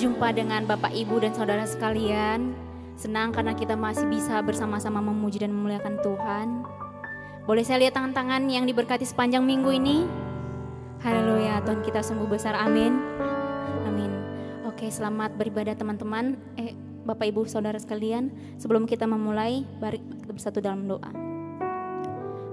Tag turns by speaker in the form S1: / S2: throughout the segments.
S1: berjumpa dengan Bapak, Ibu, dan saudara sekalian. Senang karena kita masih bisa bersama-sama memuji dan memuliakan Tuhan. Boleh saya lihat tangan-tangan yang diberkati sepanjang minggu ini? Haleluya, Tuhan kita sungguh besar, amin. Amin. Oke, selamat beribadah teman-teman. Bapak, Ibu, saudara sekalian, sebelum kita memulai, mari kita bersatu dalam doa.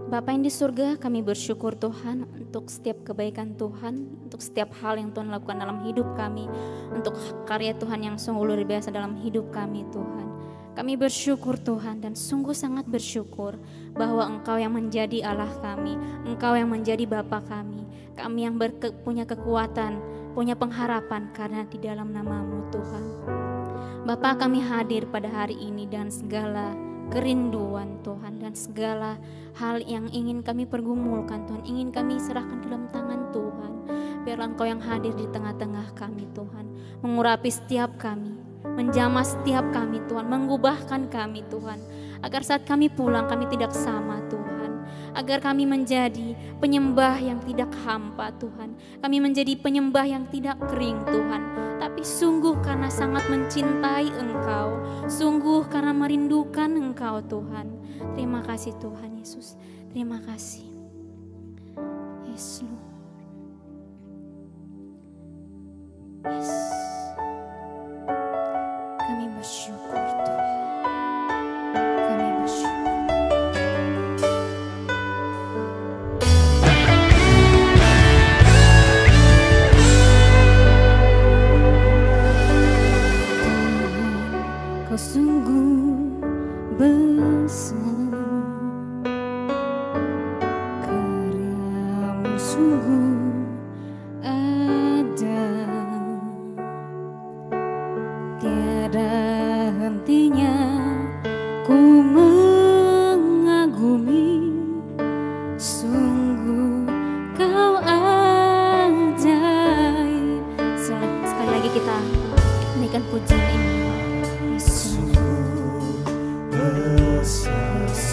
S1: Bapa yang di surga, kami bersyukur Tuhan untuk setiap kebaikan Tuhan, untuk setiap hal yang Tuhan lakukan dalam hidup kami, untuk karya Tuhan yang sungguh luar biasa dalam hidup kami Tuhan. Kami bersyukur Tuhan dan sungguh sangat bersyukur bahwa Engkau yang menjadi Allah kami, Engkau yang menjadi Bapa kami yang punya kekuatan, punya pengharapan karena di dalam nama-Mu Tuhan. Bapa, kami hadir pada hari ini dan segala kerinduan Tuhan dan segala hal yang ingin kami pergumulkan Tuhan, ingin kami serahkan ke dalam tangan Tuhan. Biarlah Engkau yang hadir di tengah-tengah kami Tuhan, mengurapi setiap kami, menjamah setiap kami Tuhan, mengubahkan kami Tuhan, agar saat kami pulang kami tidak sama Tuhan, agar kami menjadi penyembah yang tidak hampa Tuhan, kami menjadi penyembah yang tidak kering Tuhan, tapi sungguh karena sangat mencintai Engkau, sungguh karena merindukan Engkau Tuhan. Terima kasih Tuhan Yesus, terima kasih. Yes Lord. Yes. Kami bersyukur Tuhan, kami bersyukur. Kau sungguh besar, karya-Mu sungguh ada, tiada hentinya ku mengagumi, sungguh Kau ajaib. Sekali lagi kita naikkan pujian ini. Sungguh besar.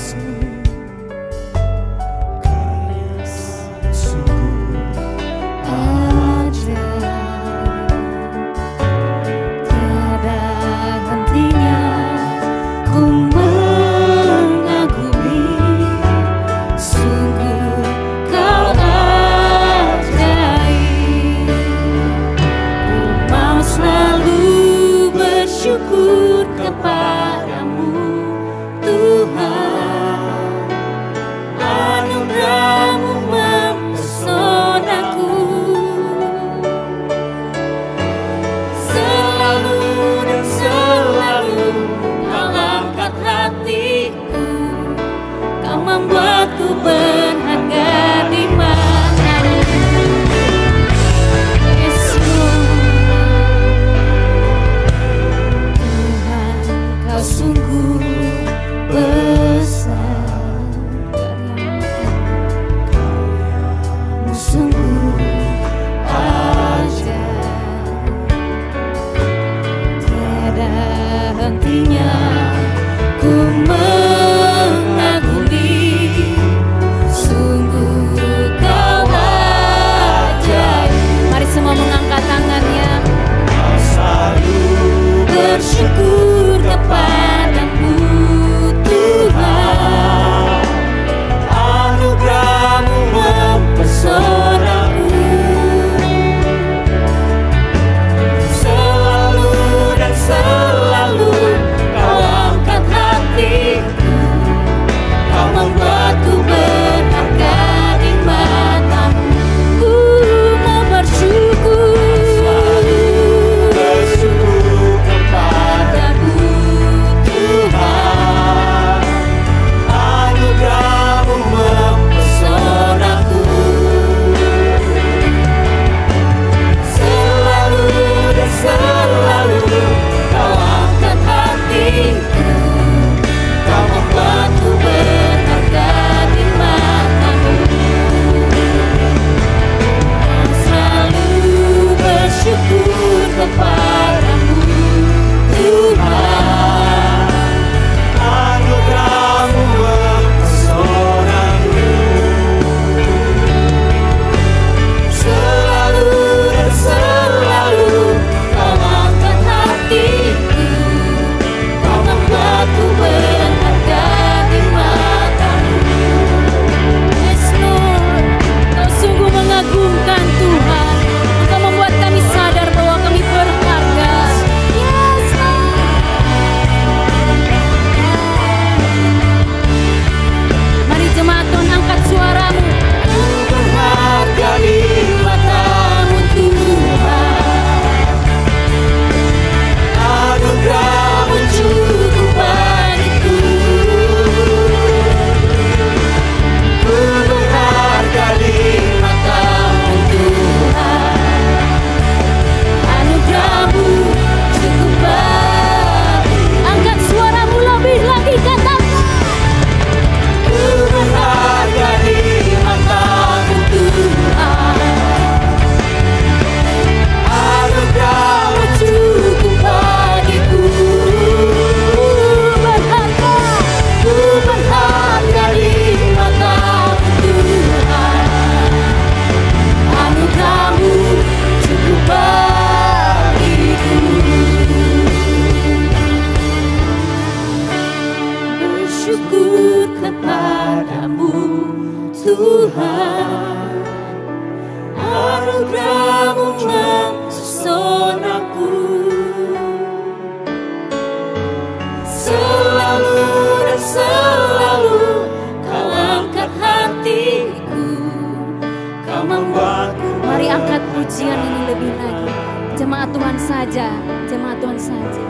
S2: Tuhan, anugerah-Mu mempesonaku. Selalu dan selalu Kau angkat hatiku, Kau membuatku.
S1: Mari angkat pujian ini lebih lagi. Jemaat Tuhan saja, jemaat Tuhan saja.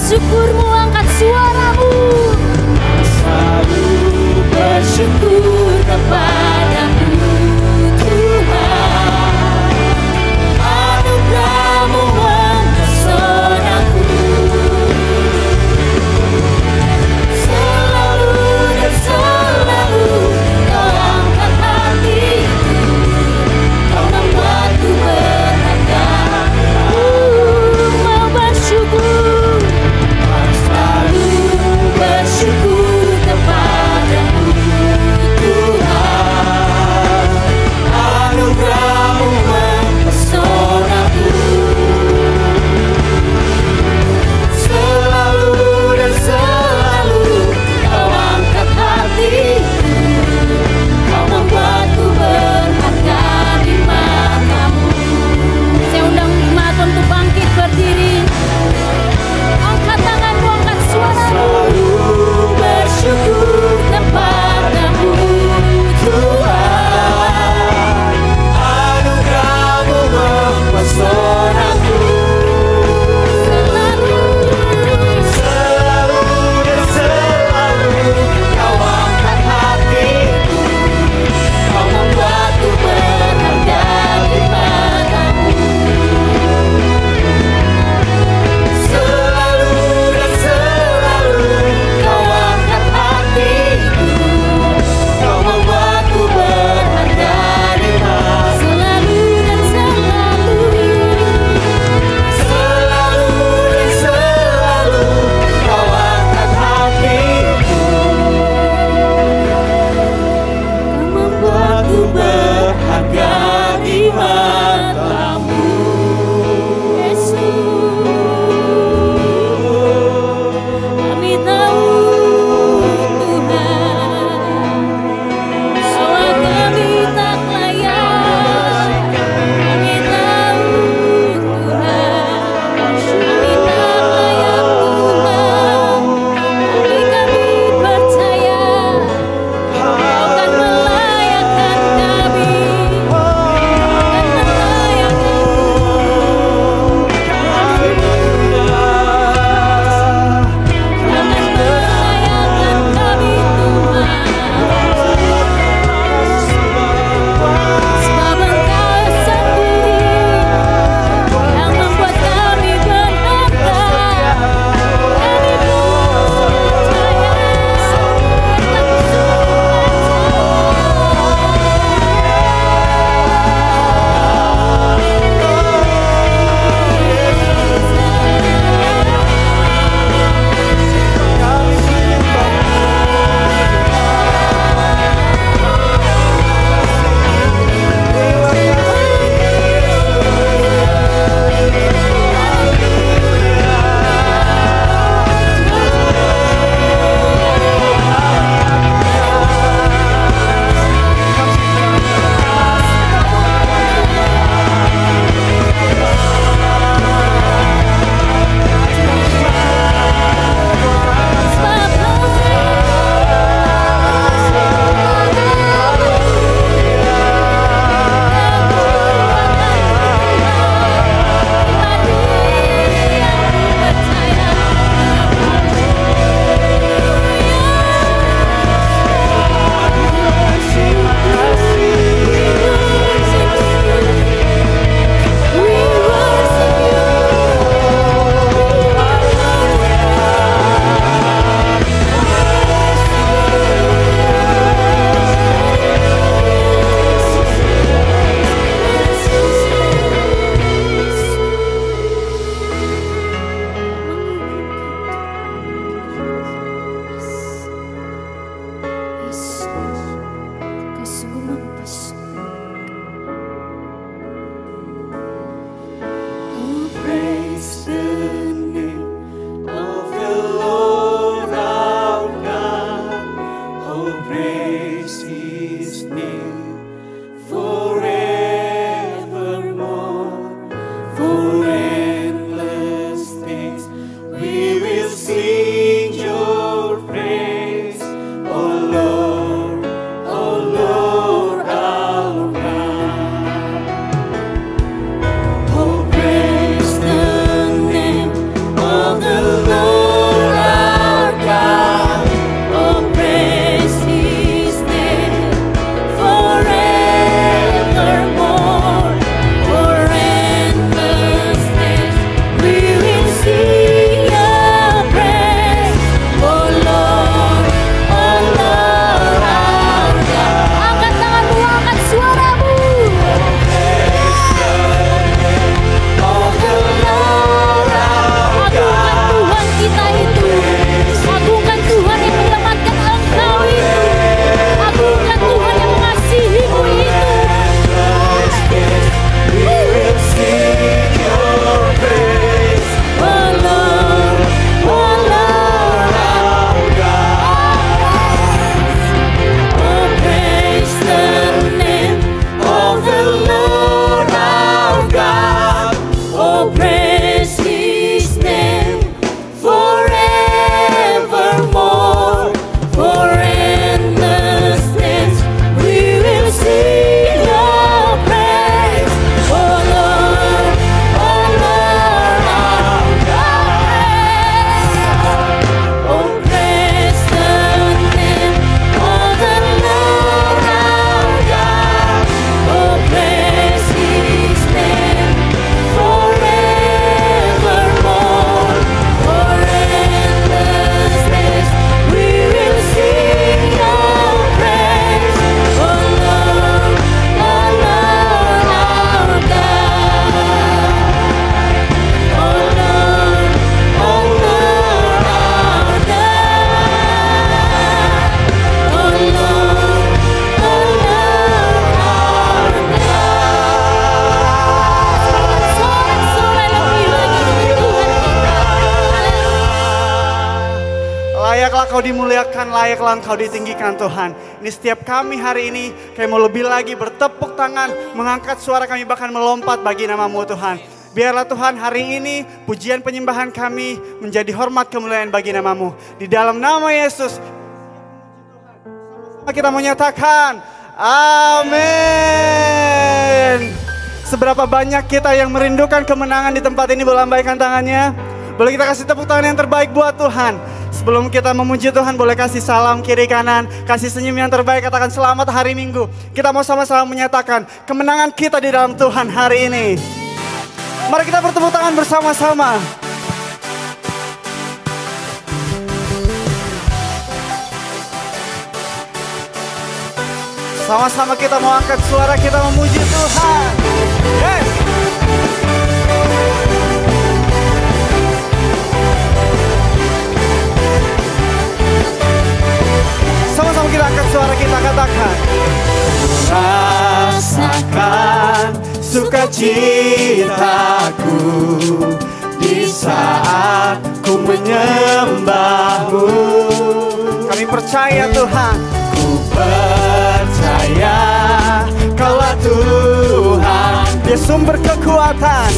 S1: Syukurmu, angkat suaramu.
S3: Engkau dimuliakan, layaklah Engkau ditinggikan Tuhan. Ini setiap kami hari ini, kami mau lebih lagi bertepuk tangan, mengangkat suara kami, bahkan melompat bagi nama-Mu Tuhan. Biarlah Tuhan hari ini pujian penyembahan kami menjadi hormat kemuliaan bagi nama-Mu. Di dalam nama Yesus, kita menyatakan, amin. Seberapa banyak kita yang merindukan kemenangan di tempat ini, boleh lambaikan tangannya. Boleh kita kasih tepuk tangan yang terbaik buat Tuhan. Sebelum kita memuji Tuhan, boleh kasih salam kiri kanan, kasih senyum yang terbaik, katakan selamat hari Minggu. Kita mau sama-sama menyatakan kemenangan kita di dalam Tuhan hari ini. Mari kita bertepuk tangan bersama-sama. Sama-sama kita mau angkat suara, kita memuji Tuhan. Yes. Sama-sama kita angkat suara, kita katakan, rasakan sukacitaku di saat ku menyembah-Mu. Kami percaya Tuhan, ku percaya Kaulah Tuhan, Dia sumber kekuatan,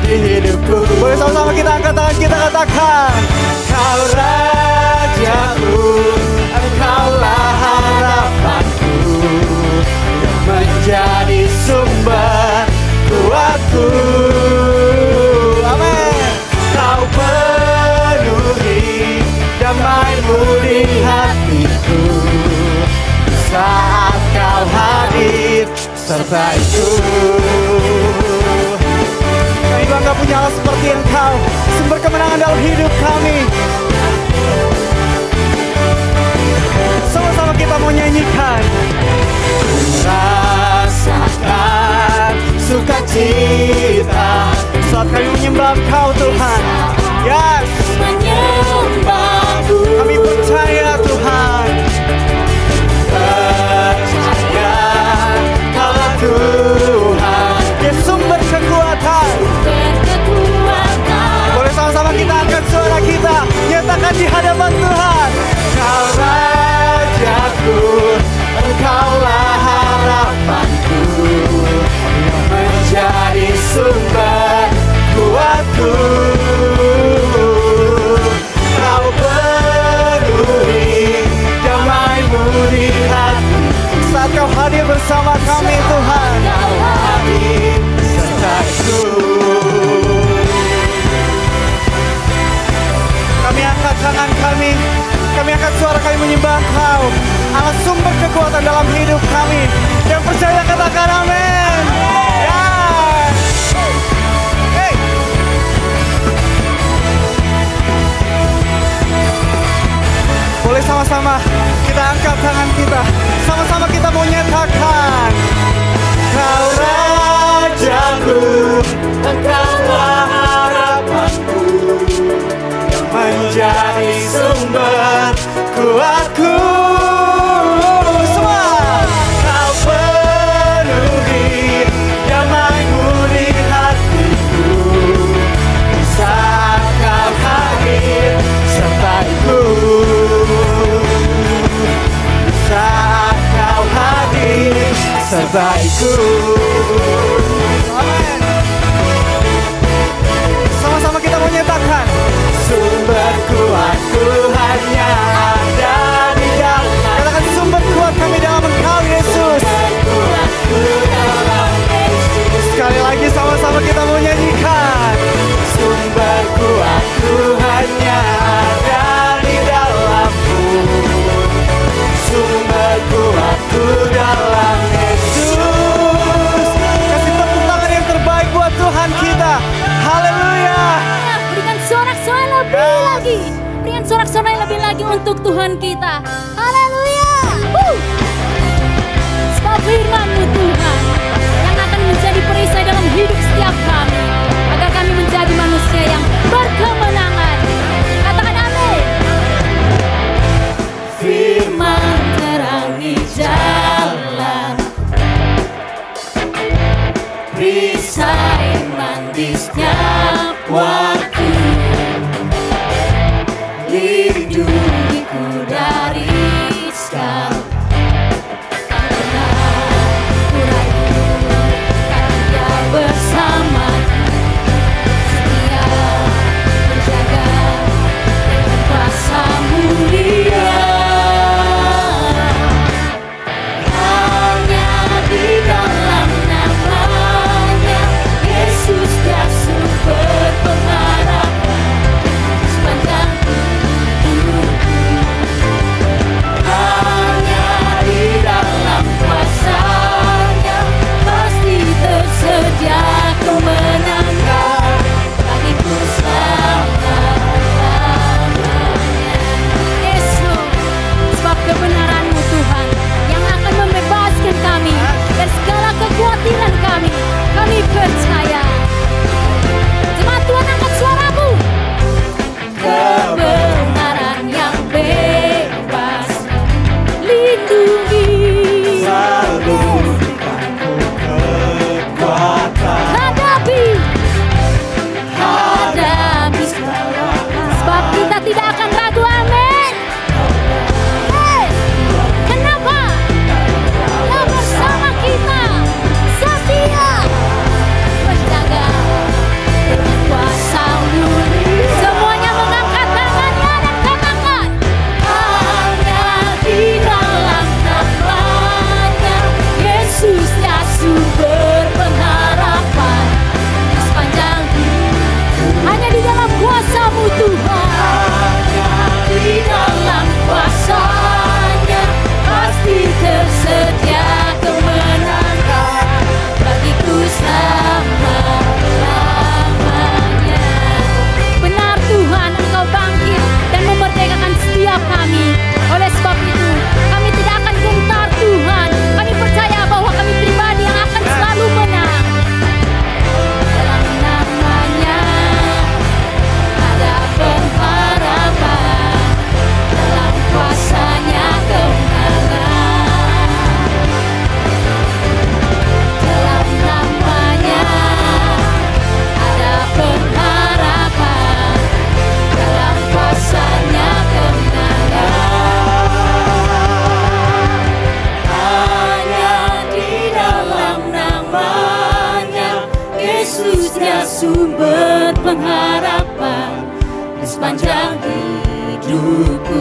S3: di hidupku. Boleh sama-sama kita angkat tangan, kita katakan, Kau Rajaku, Engkaulah harapanku, yang menjadi sumber kuatku. Amin. Kau penuhi damai-Mu di hatiku, saat Kau hadir sertaiku. Kami bangga punya Allah seperti Engkau, sumber kemenangan dalam hidup kami. Sama-sama kita mau nyanyikan, rasakan sukacita saat kami menyembah Engkau Tuhan. Yes. Kami percaya Tuhan, percaya Kaulah Tuhan, Dia sumber kekuatan. Boleh sama-sama kita angkat suara kita, nyatakan di hadapan Tuhan, Kau Rajaku, Engkaulah harapanku, yang menjadi sumber kuatku. Kau penuhi damai-Mu di hati, saat Kau hadir bersama kami Tuhan. Kau hadir sertaku. Kami angkat tangan kami angkat suara kami menyembah Kau, Allah sumber kekuatan dalam hidup kami. Yang percaya katakan amin. Yes. Hey. Boleh sama-sama kita angkat tangan kita, sama-sama kita mau nyatakan, Kau Rajaku, Engkaulah harapanku, yang menjadi sumber kuatku. Semua Kau penuhi damai-Mu di hatiku, saat Kau hadir sertaiku, saat Kau hadir sertaiku. Amin. Sama-sama kita mau nyatakan, sumber kuatku hanya ada di dalam. Katakan, sumber kuat kami dalam Engkau Yesus. Sekali lagi sama-sama kita mau nyanyikan, sumber kuatku hanya ada di dalam-Mu, sumber kuatku dalam Yesus. Kasih tepuk tangan yang terbaik buat Tuhan kita. Haleluya.
S1: Berikan sorak-sorai lebih lagi. Berikan sorak-sorai lebih lagi untuk Tuhan kita. Haleluya. Sebab firman-Mu Tuhan yang akan menjadi perisai dalam hidup setiap kami, agar kami menjadi manusia yang berkemenangan. Katakan amin.
S2: Firman terangi jalan, perisai mandisnya waktu. sumber pengharapan di sepanjang hidupku.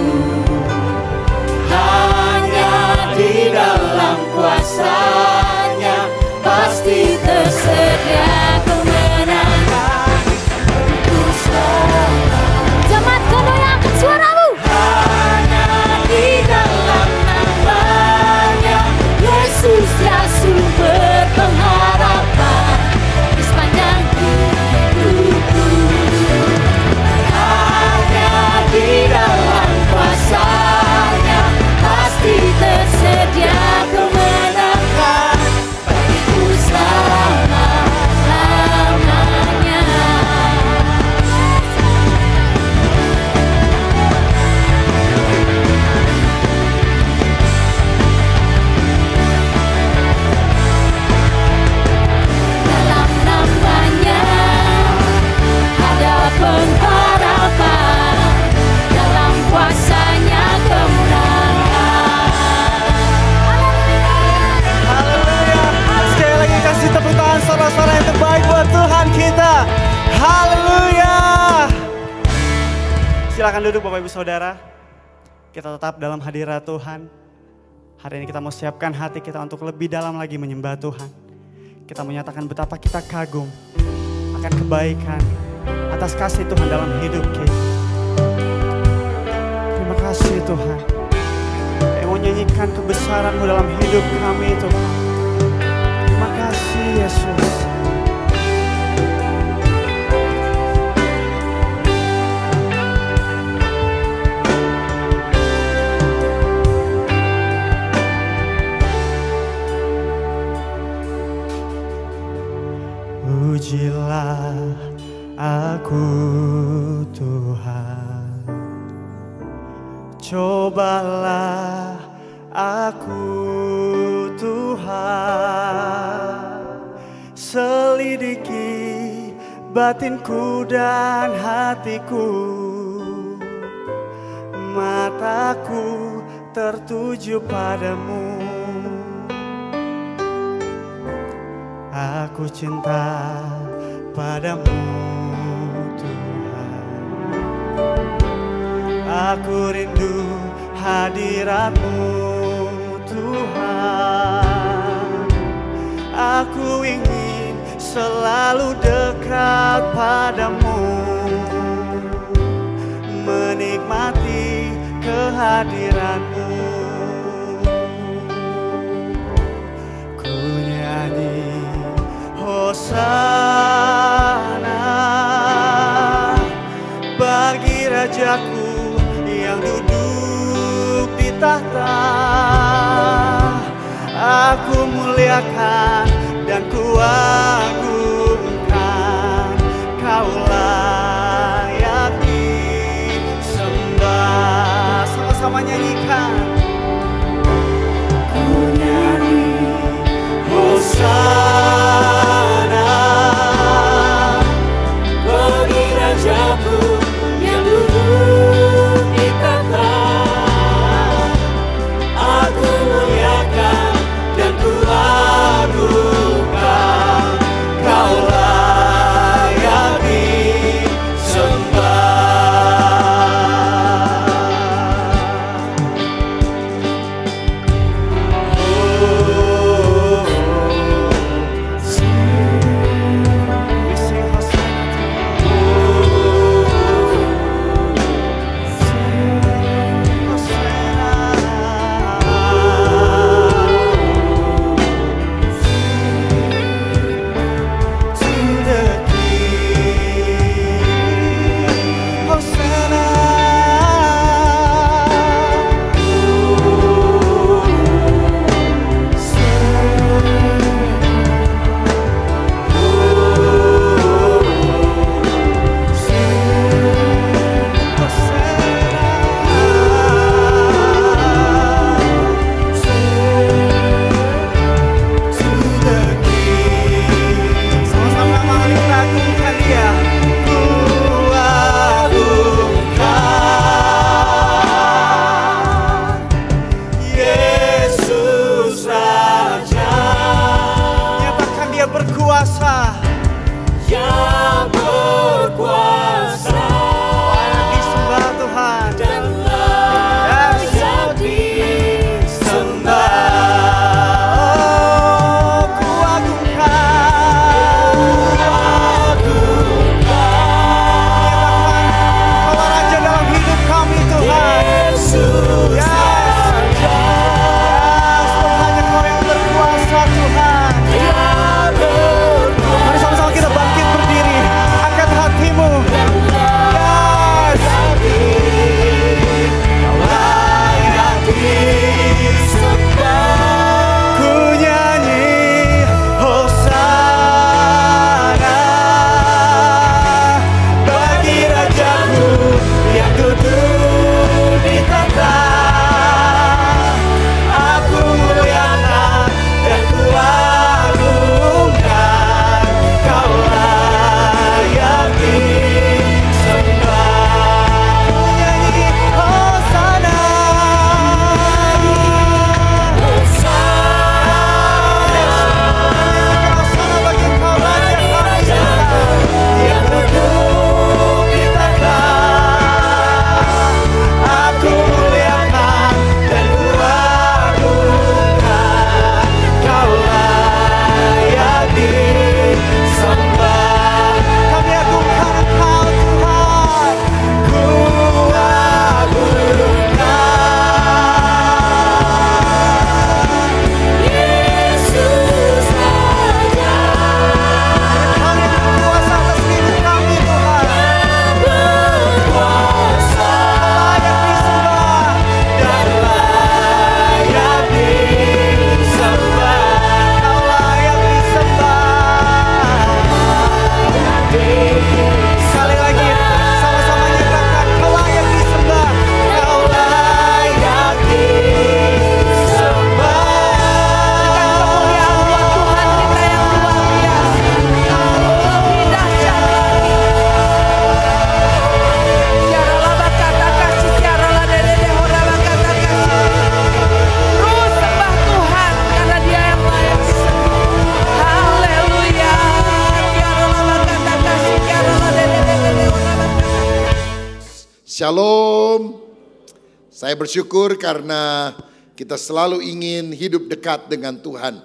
S2: Hanya di dalam kuasa-Nya pasti tersedia kemenangan untuk selamat.
S1: Jemaat goyangkan suaramu.
S2: Hanya di dalam nama-Nya Yesus ya sumber pengharapan di sepanjang hidupku. Hanya di dalam kuasa-Nya pasti tersedia kemenangan bagiku selama-lamanya. Dalam namanya ada pengharapan, dalam kuasa-Nya kemenangan.
S3: Haleluya. Sekali lagi kasih tepuk tangan saudara-saudara yang terbaik buat Tuhan kita. Haleluya. Silakan duduk Bapak Ibu Saudara. Kita tetap dalam hadirat Tuhan. Hari ini kita mau siapkan hati kita untuk lebih dalam lagi menyembah Tuhan. Kita menyatakan betapa kita kagum akan kebaikan atas kasih Tuhan dalam hidup kita. Terima kasih Tuhan. Kami mau nyanyikan kebesaran-Mu dalam hidup kami Tuhan. Terima kasih Yesus. Pujilah aku Tuhan, cobalah aku Tuhan, selidiki batinku dan hatiku, mataku tertuju padamu. Aku cinta padamu Tuhan, aku rindu hadirat-Mu Tuhan. Aku ingin selalu dekat padamu, menikmati kehadiran-Mu. Ku nyanyi Hosana bagi Rajaku yang duduk di tahta. Aku muliakan dan kuagungkan, Kau layak disembah. Sama-sama nyanyikan. Ku nyanyi Hosana bagi Rajaku yang duduk di tahta. Aku muliakan dan kuagungkan, Kau layak disembah.
S4: Shalom. Saya bersyukur karena kita selalu ingin hidup dekat dengan Tuhan.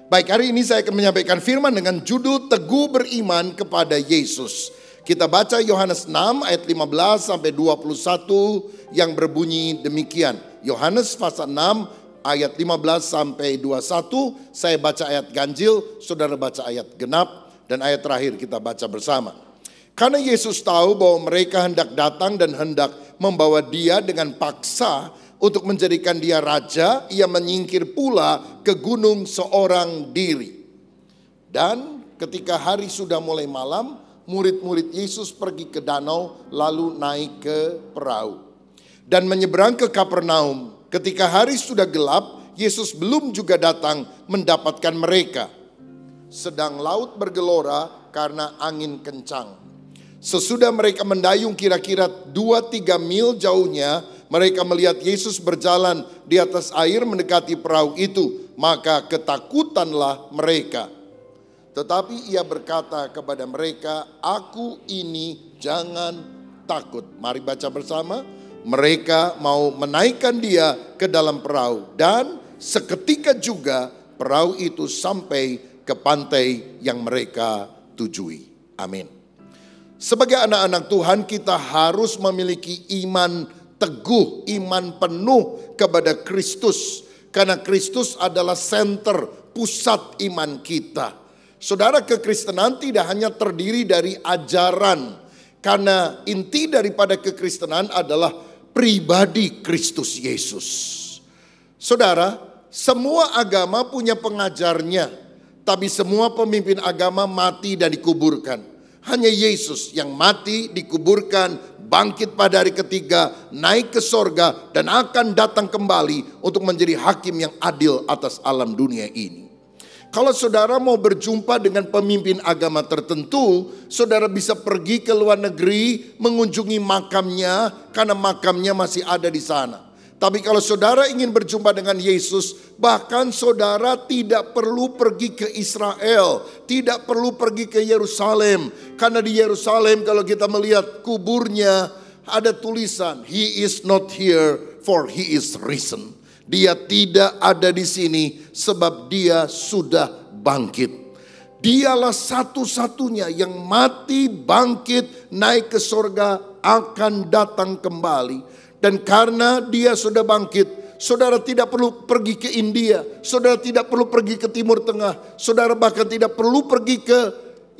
S4: Baik, hari ini saya akan menyampaikan firman dengan judul Teguh Beriman kepada Yesus. Kita baca Yohanes 6 ayat 15 sampai 21 yang berbunyi demikian. Yohanes pasal 6 ayat 15 sampai 21. Saya baca ayat ganjil, saudara baca ayat genap, dan ayat terakhir kita baca bersama. Karena Yesus tahu bahwa mereka hendak datang dan hendak membawa dia dengan paksa untuk menjadikan dia raja, ia menyingkir pula ke gunung seorang diri. Dan ketika hari sudah mulai malam, murid-murid Yesus pergi ke danau lalu naik ke perahu dan menyeberang ke Kapernaum. Ketika hari sudah gelap, Yesus belum juga datang mendapatkan mereka. Sedang laut bergelora karena angin kencang. Sesudah mereka mendayung kira-kira 2-3 mil jauhnya, mereka melihat Yesus berjalan di atas air mendekati perahu itu. Maka ketakutanlah mereka. Tetapi ia berkata kepada mereka, "Aku ini, jangan takut." Mari baca bersama. Mereka mau menaikkan dia ke dalam perahu. Dan seketika juga perahu itu sampai ke pantai yang mereka tujui. Amin. Sebagai anak-anak Tuhan, kita harus memiliki iman teguh, iman penuh kepada Kristus. Karena Kristus adalah senter, pusat iman kita. Saudara, kekristenan tidak hanya terdiri dari ajaran. Karena inti daripada kekristenan adalah pribadi Kristus Yesus. Saudara, semua agama punya pengajarnya. Tapi semua pemimpin agama mati dan dikuburkan. Hanya Yesus yang mati, dikuburkan, bangkit pada hari ketiga, naik ke sorga, dan akan datang kembali untuk menjadi hakim yang adil atas alam dunia ini. Kalau saudara mau berjumpa dengan pemimpin agama tertentu, saudara bisa pergi ke luar negeri, mengunjungi makamnya, karena makamnya masih ada di sana. Tapi kalau saudara ingin berjumpa dengan Yesus, bahkan saudara tidak perlu pergi ke Israel, tidak perlu pergi ke Yerusalem. Karena di Yerusalem kalau kita melihat kuburnya ada tulisan, "He is not here for he is risen." Dia tidak ada di sini sebab dia sudah bangkit. Dialah satu-satunya yang mati, bangkit, naik ke sorga, akan datang kembali. Dan karena dia sudah bangkit, saudara tidak perlu pergi ke India, saudara tidak perlu pergi ke Timur Tengah, saudara bahkan tidak perlu pergi ke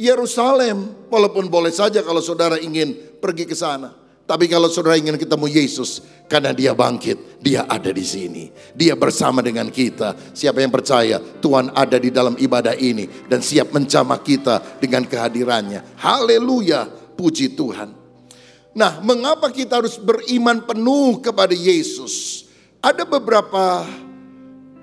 S4: Yerusalem. Walaupun boleh saja kalau saudara ingin pergi ke sana. Tapi kalau saudara ingin ketemu Yesus, karena dia bangkit, dia ada di sini. Dia bersama dengan kita. Siapa yang percaya Tuhan ada di dalam ibadah ini dan siap menjamah kita dengan kehadirannya. Haleluya, puji Tuhan. Nah, mengapa kita harus beriman penuh kepada Yesus? Ada beberapa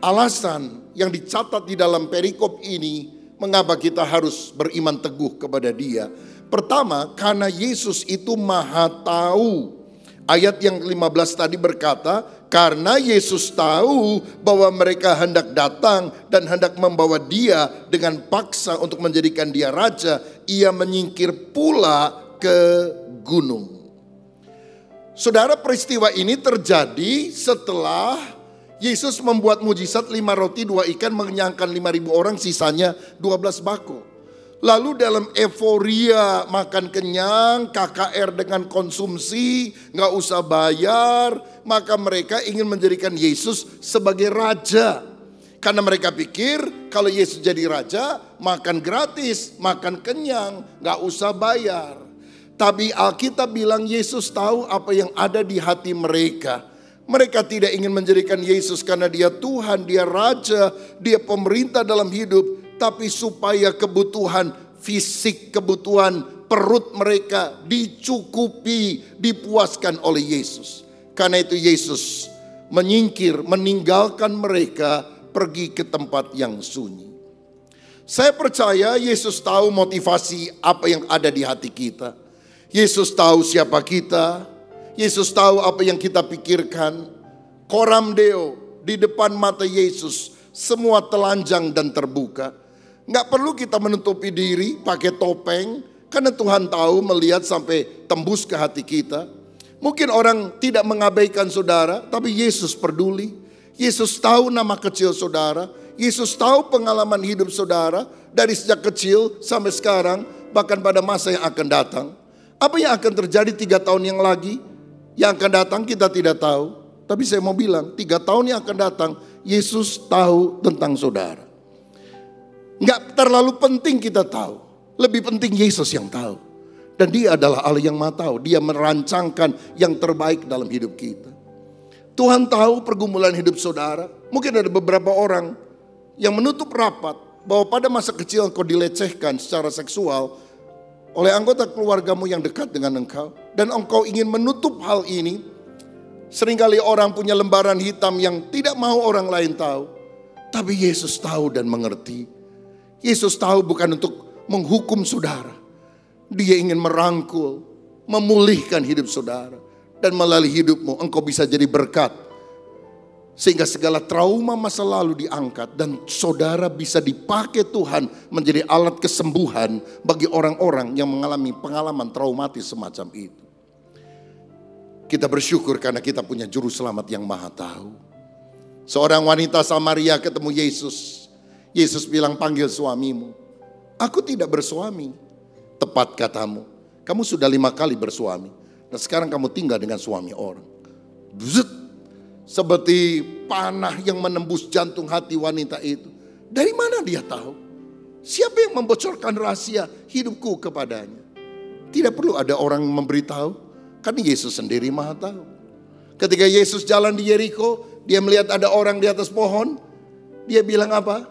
S4: alasan yang dicatat di dalam perikop ini mengapa kita harus beriman teguh kepada Dia. Pertama, karena Yesus itu Maha Tahu. Ayat yang 15 tadi berkata, karena Yesus tahu bahwa mereka hendak datang dan hendak membawa dia dengan paksa untuk menjadikan dia raja, ia menyingkir pula ke gunung. Saudara, peristiwa ini terjadi setelah Yesus membuat mujizat 5 roti 2 ikan mengenyangkan 5.000 orang, sisanya 12 bako. Lalu dalam euforia makan kenyang, KKR dengan konsumsi, gak usah bayar, maka mereka ingin menjadikan Yesus sebagai raja. Karena mereka pikir kalau Yesus jadi raja, makan gratis, makan kenyang, gak usah bayar. Tapi Alkitab bilang Yesus tahu apa yang ada di hati mereka. Mereka tidak ingin menjadikan Yesus karena dia Tuhan, dia raja, dia pemerintah dalam hidup. Tapi supaya kebutuhan fisik, kebutuhan perut mereka dicukupi, dipuaskan oleh Yesus. Karena itu Yesus menyingkir, meninggalkan mereka, pergi ke tempat yang sunyi. Saya percaya Yesus tahu motivasi apa yang ada di hati kita. Yesus tahu siapa kita. Yesus tahu apa yang kita pikirkan. Coram Deo, di depan mata Yesus semua telanjang dan terbuka. Nggak perlu kita menutupi diri pakai topeng, karena Tuhan tahu, melihat sampai tembus ke hati kita. Mungkin orang tidak mengabaikan saudara, tapi Yesus peduli. Yesus tahu nama kecil saudara. Yesus tahu pengalaman hidup saudara dari sejak kecil sampai sekarang, bahkan pada masa yang akan datang. Apa yang akan terjadi 3 tahun yang lagi, yang akan datang kita tidak tahu. Tapi saya mau bilang, 3 tahun yang akan datang, Yesus tahu tentang saudara. Nggak terlalu penting kita tahu, lebih penting Yesus yang tahu. Dan dia adalah Allah yang Maha Tahu. Dia merancangkan yang terbaik dalam hidup kita. Tuhan tahu pergumulan hidup saudara. Mungkin ada beberapa orang yang menutup rapat bahwa pada masa kecil engkau dilecehkan secara seksual oleh anggota keluargamu yang dekat dengan engkau. Dan engkau ingin menutup hal ini. Seringkali orang punya lembaran hitam yang tidak mau orang lain tahu. Tapi Yesus tahu dan mengerti. Yesus tahu bukan untuk menghukum saudara. Dia ingin merangkul, memulihkan hidup saudara. Dan melalui hidupmu engkau bisa jadi berkat. Sehingga segala trauma masa lalu diangkat. Dan saudara bisa dipakai Tuhan menjadi alat kesembuhan bagi orang-orang yang mengalami pengalaman traumatis semacam itu. Kita bersyukur karena kita punya juru selamat yang Maha Tahu. Seorang wanita Samaria ketemu Yesus. Yesus bilang, panggil suamimu. Aku tidak bersuami. Tepat katamu, kamu sudah 5 kali bersuami. Dan sekarang kamu tinggal dengan suami orang. Bzut, seperti panah yang menembus jantung hati wanita itu. Dari mana dia tahu? Siapa yang membocorkan rahasia hidupku kepadanya? Tidak perlu ada orang memberitahu. Karena Yesus sendiri Maha Tahu. Ketika Yesus jalan di Yeriko, dia melihat ada orang di atas pohon. Dia bilang apa?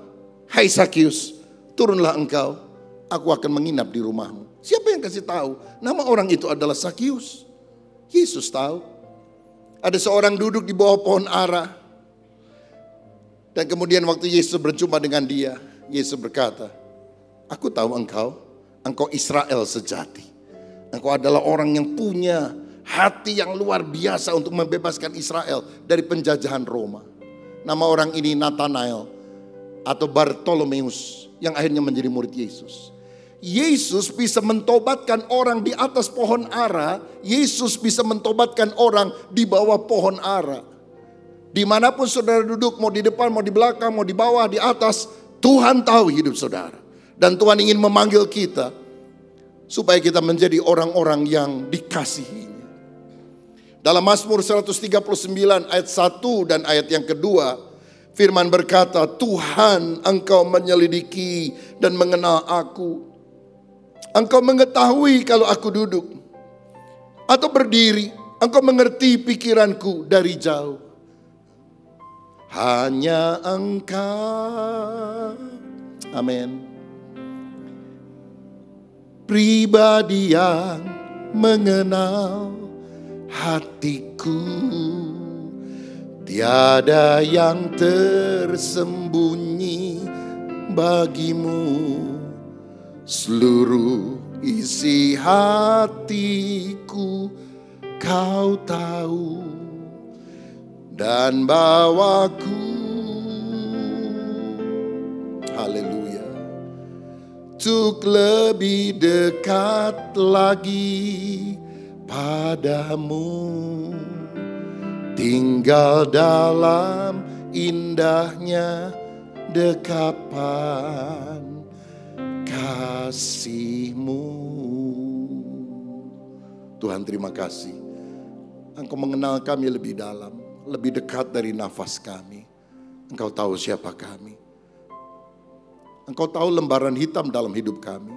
S4: Hai Sakius, turunlah engkau. Aku akan menginap di rumahmu. Siapa yang kasih tahu? Nama orang itu adalah Sakius. Yesus tahu. Ada seorang duduk di bawah pohon ara. Dan kemudian waktu Yesus berjumpa dengan dia, Yesus berkata, aku tahu engkau Israel sejati. Engkau adalah orang yang punya hati yang luar biasa untuk membebaskan Israel dari penjajahan Roma. Nama orang ini Nathanael atau Bartolomeus yang akhirnya menjadi murid Yesus. Yesus bisa mentobatkan orang di atas pohon ara. Yesus bisa mentobatkan orang di bawah pohon ara. Dimanapun saudara duduk, mau di depan, mau di belakang, mau di bawah, di atas, Tuhan tahu hidup saudara. Dan Tuhan ingin memanggil kita supaya kita menjadi orang-orang yang dikasihinya. Dalam Mazmur 139 ayat 1 dan ayat yang kedua, firman berkata, Tuhan engkau menyelidiki dan mengenal aku. Engkau mengetahui kalau aku duduk atau berdiri. Engkau mengerti pikiranku dari jauh. Hanya engkau, amin, pribadi yang mengenal hatiku. Tiada yang tersembunyi bagimu. Seluruh isi hatiku kau tahu dan bawaku, haleluya, untuk lebih dekat lagi padamu, tinggal dalam indahnya dekapan kasih-Mu. Tuhan terima kasih. Engkau mengenal kami lebih dalam, lebih dekat dari nafas kami. Engkau tahu siapa kami. Engkau tahu lembaran hitam dalam hidup kami.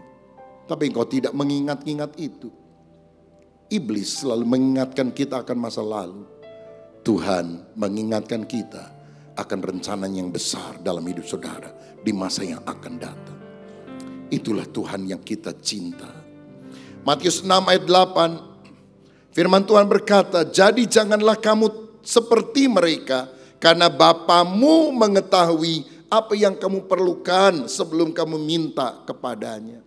S4: Tapi Engkau tidak mengingat-ingat itu. Iblis selalu mengingatkan kita akan masa lalu. Tuhan mengingatkan kita akan rencana yang besar dalam hidup saudara di masa yang akan datang. Itulah Tuhan yang kita cinta. Matius 6 ayat 8. Firman Tuhan berkata, jadi janganlah kamu seperti mereka, karena Bapamu mengetahui apa yang kamu perlukan sebelum kamu minta kepadanya.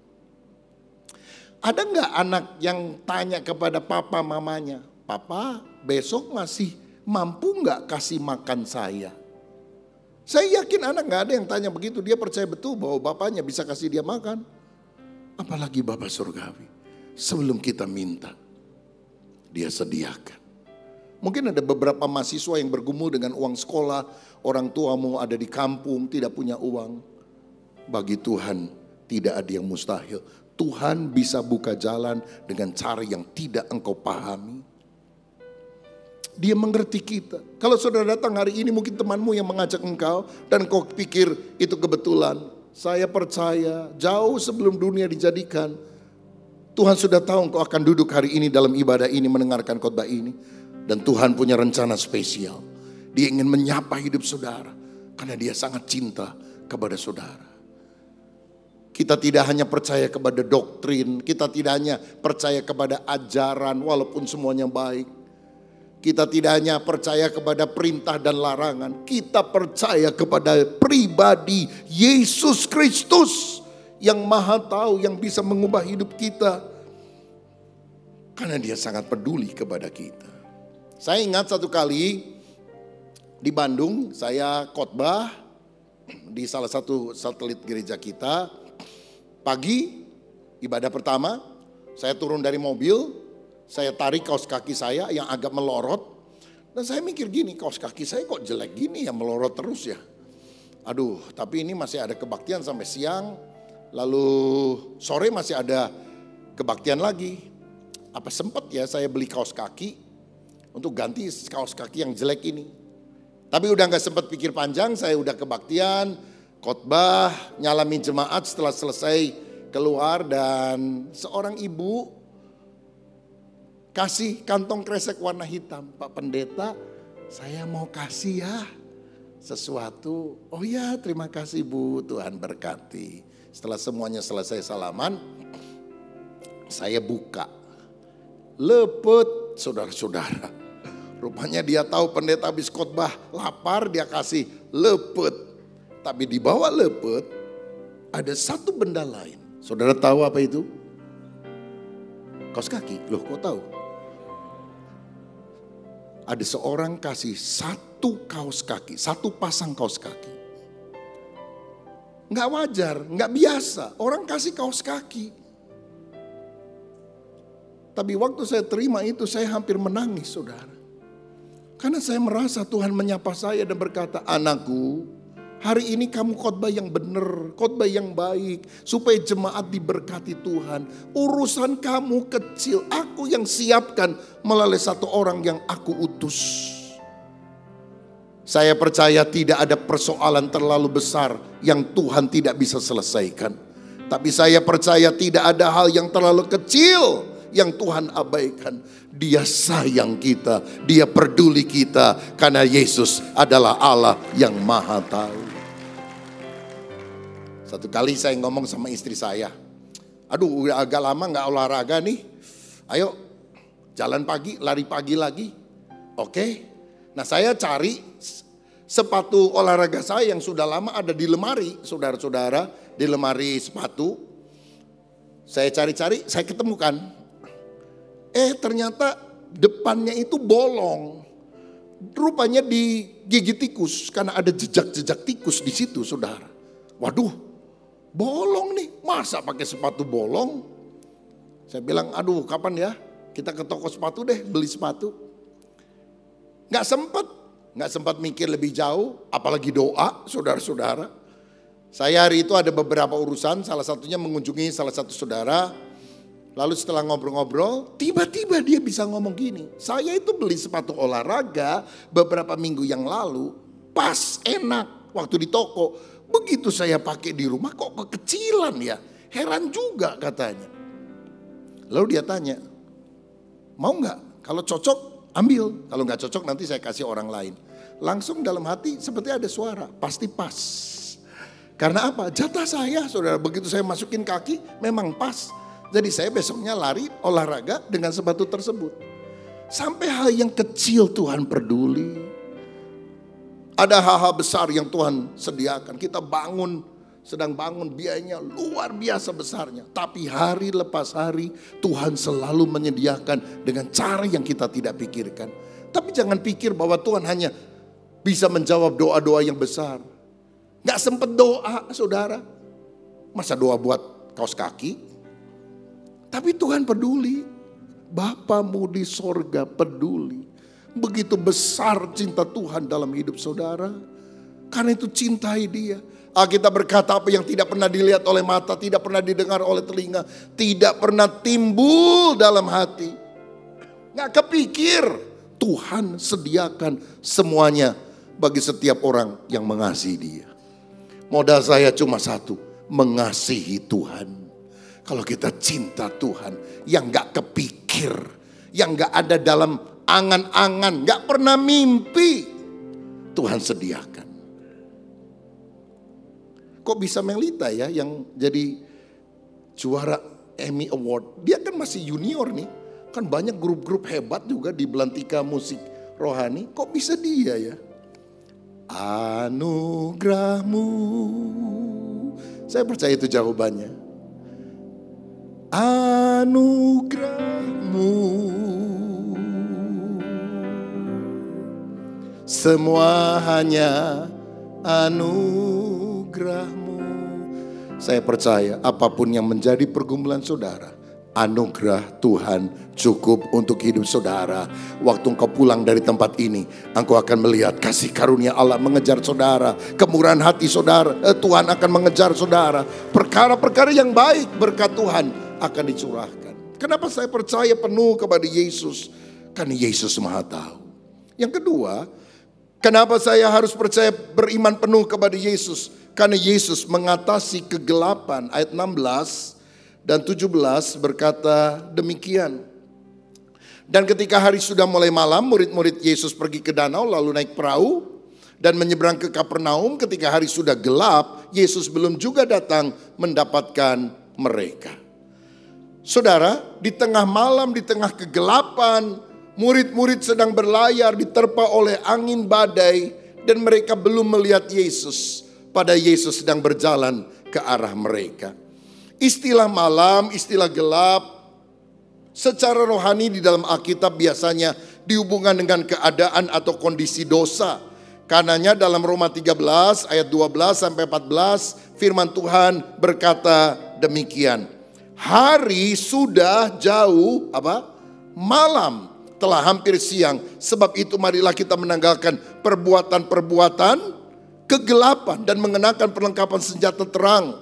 S4: Ada enggak anak yang tanya kepada papa mamanya, papa besok masih mampu enggak kasih makan saya? Saya yakin anak gak ada yang tanya begitu. Dia percaya betul bahwa bapaknya bisa kasih dia makan. Apalagi Bapa surgawi. Sebelum kita minta. Dia sediakan. Mungkin ada beberapa mahasiswa yang bergumul dengan uang sekolah, orang tuamu ada di kampung tidak punya uang. Bagi Tuhan tidak ada yang mustahil. Tuhan bisa buka jalan dengan cara yang tidak engkau pahami. Dia mengerti kita. Kalau saudara datang hari ini mungkin temanmu yang mengajak engkau dan kau pikir itu kebetulan. Saya percaya jauh sebelum dunia dijadikan, Tuhan sudah tahu engkau akan duduk hari ini dalam ibadah ini mendengarkan khotbah ini. Dan Tuhan punya rencana spesial. Dia ingin menyapa hidup saudara karena dia sangat cinta kepada saudara. Kita tidak hanya percaya kepada doktrin, kita tidak hanya percaya kepada ajaran walaupun semuanya baik. Kita tidak hanya percaya kepada perintah dan larangan, kita percaya kepada pribadi Yesus Kristus yang maha tahu, yang bisa mengubah hidup kita. Karena dia sangat peduli kepada kita. Saya ingat satu kali di Bandung, saya khotbah di salah satu satelit gereja kita. Pagi, ibadah pertama, saya turun dari mobil. Saya tarik kaos kaki saya yang agak melorot. Dan saya mikir gini, kaos kaki saya kok jelek gini ya, melorot terus ya. Aduh, tapi ini masih ada kebaktian sampai siang. Lalu sore masih ada kebaktian lagi. Apa sempat ya saya beli kaos kaki untuk ganti kaos kaki yang jelek ini. Tapi udah gak sempat pikir panjang, saya udah kebaktian, khotbah, nyalamin jemaat. Setelah selesai keluar dan seorang ibu kasih kantong kresek warna hitam. Pak Pendeta, saya mau kasih ya sesuatu. Oh ya, terima kasih Bu, Tuhan berkati. Setelah semuanya selesai salaman, saya buka. Lepet, saudara-saudara. Rupanya dia tahu pendeta habis khotbah, lapar, dia kasih lepet. Tapi di bawah lepet ada satu benda lain. Saudara tahu apa itu? Kaos kaki. Loh, kok tahu? Ada seorang kasih satu kaos kaki, satu pasang kaos kaki. Nggak wajar, nggak biasa. Orang kasih kaos kaki. Tapi waktu saya terima itu, saya hampir menangis, saudara. Karena saya merasa Tuhan menyapa saya dan berkata, anakku, hari ini kamu khotbah yang benar, khotbah yang baik, supaya jemaat diberkati Tuhan. Urusan kamu kecil, aku yang siapkan melalui satu orang yang aku utus. Saya percaya tidak ada persoalan terlalu besar yang Tuhan tidak bisa selesaikan. Tapi saya percaya tidak ada hal yang terlalu kecil yang Tuhan abaikan. Dia sayang kita, dia peduli kita, karena Yesus adalah Allah yang maha tahu. Satu kali saya ngomong sama istri saya, aduh udah agak lama gak olahraga nih, ayo jalan pagi, lari pagi lagi. Oke, nah saya cari sepatu olahraga saya yang sudah lama ada di lemari, saudara-saudara, di lemari sepatu. Saya cari-cari, saya ketemukan. Ternyata depannya itu bolong. Rupanya digigit tikus karena ada jejak-jejak tikus di situ, saudara. Waduh, bolong nih, masa pakai sepatu bolong? Saya bilang, aduh kapan ya kita ke toko sepatu deh beli sepatu. Gak sempat mikir lebih jauh, apalagi doa, saudara-saudara. Saya hari itu ada beberapa urusan, salah satunya mengunjungi salah satu saudara. Lalu setelah ngobrol-ngobrol, tiba-tiba dia bisa ngomong gini, saya itu beli sepatu olahraga beberapa minggu yang lalu, pas, enak, waktu di toko. Begitu saya pakai di rumah kok kekecilan ya, heran juga katanya. Lalu dia tanya, mau gak? Kalau cocok ambil, kalau gak cocok nanti saya kasih orang lain. Langsung dalam hati seperti ada suara, pasti pas. Karena apa? Jatah saya, saudara, begitu saya masukin kaki memang pas. Jadi saya besoknya lari olahraga dengan sepatu tersebut. Sampai hal yang kecil Tuhan peduli. Ada hal-hal besar yang Tuhan sediakan. Kita sedang bangun biayanya luar biasa besarnya. Tapi hari lepas hari Tuhan selalu menyediakan dengan cara yang kita tidak pikirkan. Tapi jangan pikir bahwa Tuhan hanya bisa menjawab doa-doa yang besar. Gak sempet doa, saudara. Masa doa buat kaos kaki? Tapi Tuhan peduli. Bapamu di sorga peduli. Begitu besar cinta Tuhan dalam hidup saudara. Karena itu cintai dia. Alkitab berkata apa yang tidak pernah dilihat oleh mata, tidak pernah didengar oleh telinga, tidak pernah timbul dalam hati. Gak kepikir, Tuhan sediakan semuanya bagi setiap orang yang mengasihi dia. Modal saya cuma satu, mengasihi Tuhan. Kalau kita cinta Tuhan, yang gak kepikir, yang gak ada dalam angan-angan, gak pernah mimpi, Tuhan sediakan. Kok bisa Melita ya yang jadi juara Emmy Award? Dia kan masih junior nih. Kan banyak grup-grup hebat juga di belantika musik rohani. Kok bisa dia ya? Anugerahmu. Saya percaya itu jawabannya. Anugerahmu. Semua hanya anugerahmu. Saya percaya apapun yang menjadi pergumulan saudara, anugerah Tuhan cukup untuk hidup saudara. Waktu engkau pulang dari tempat ini, engkau akan melihat kasih karunia Allah mengejar saudara. Kemurahan hati saudara, Tuhan akan mengejar saudara. Perkara-perkara yang baik berkat Tuhan akan dicurahkan. Kenapa saya percaya penuh kepada Yesus? Karena Yesus Maha Tahu. Yang kedua, kenapa saya harus percaya beriman penuh kepada Yesus? Karena Yesus mengatasi kegelapan. Ayat 16 dan 17 berkata demikian. Dan ketika hari sudah mulai malam, murid-murid Yesus pergi ke danau lalu naik perahu dan menyeberang ke Kapernaum. Ketika hari sudah gelap, Yesus belum juga datang mendapatkan mereka. Saudara, di tengah malam, di tengah kegelapan, murid-murid sedang berlayar diterpa oleh angin badai dan mereka belum melihat Yesus. Padahal Yesus sedang berjalan ke arah mereka. Istilah malam, istilah gelap, secara rohani di dalam Alkitab biasanya dihubungkan dengan keadaan atau kondisi dosa. Karenanya dalam Roma 13 ayat 12 sampai 14 firman Tuhan berkata demikian. Hari sudah jauh malam, telah hampir siang. Sebab itu marilah kita menanggalkan perbuatan-perbuatan kegelapan dan mengenakan perlengkapan senjata terang.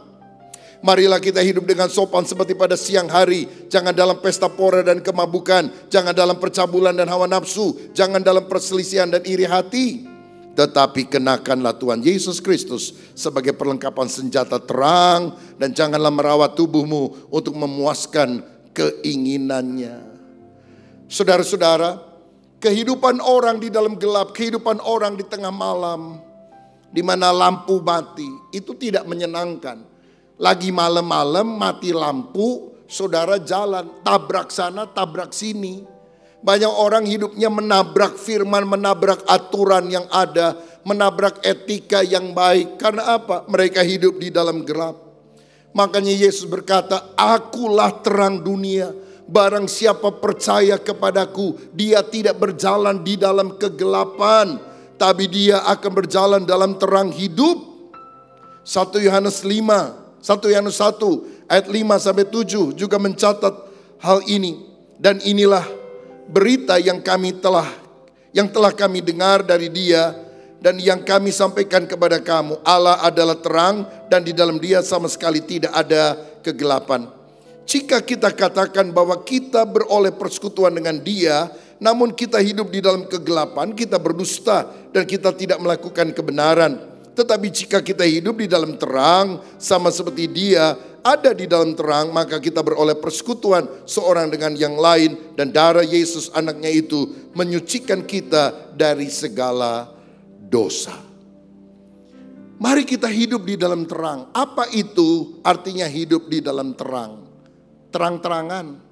S4: Marilah kita hidup dengan sopan seperti pada siang hari. Jangan dalam pesta pora dan kemabukan. Jangan dalam percabulan dan hawa nafsu. Jangan dalam perselisihan dan iri hati. Tetapi kenakanlah Tuhan Yesus Kristus sebagai perlengkapan senjata terang. Dan janganlah merawat tubuhmu untuk memuaskan keinginannya. Saudara-saudara, kehidupan orang di dalam gelap, kehidupan orang di tengah malam, di mana lampu mati, itu tidak menyenangkan. Lagi malam-malam mati lampu, saudara jalan, tabrak sana, tabrak sini. Banyak orang hidupnya menabrak firman, menabrak aturan yang ada, menabrak etika yang baik. Karena apa? Mereka hidup di dalam gelap. Makanya Yesus berkata, akulah terang dunia. Barang siapa percaya kepadaku, dia tidak berjalan di dalam kegelapan, tapi dia akan berjalan dalam terang hidup. 1 Yohanes 1 ayat 5 sampai 7 juga mencatat hal ini. Dan inilah berita yang telah kami dengar dari Dia dan yang kami sampaikan kepada kamu. Allah adalah terang dan di dalam Dia sama sekali tidak ada kegelapan. Jika kita katakan bahwa kita beroleh persekutuan dengan Dia, namun kita hidup di dalam kegelapan, kita berdusta dan kita tidak melakukan kebenaran. Tetapi jika kita hidup di dalam terang, sama seperti Dia ada di dalam terang, maka kita beroleh persekutuan seorang dengan yang lain. Dan darah Yesus anaknya itu menyucikan kita dari segala dosa. Mari kita hidup di dalam terang. Apa itu artinya hidup di dalam terang? Terang-terangan,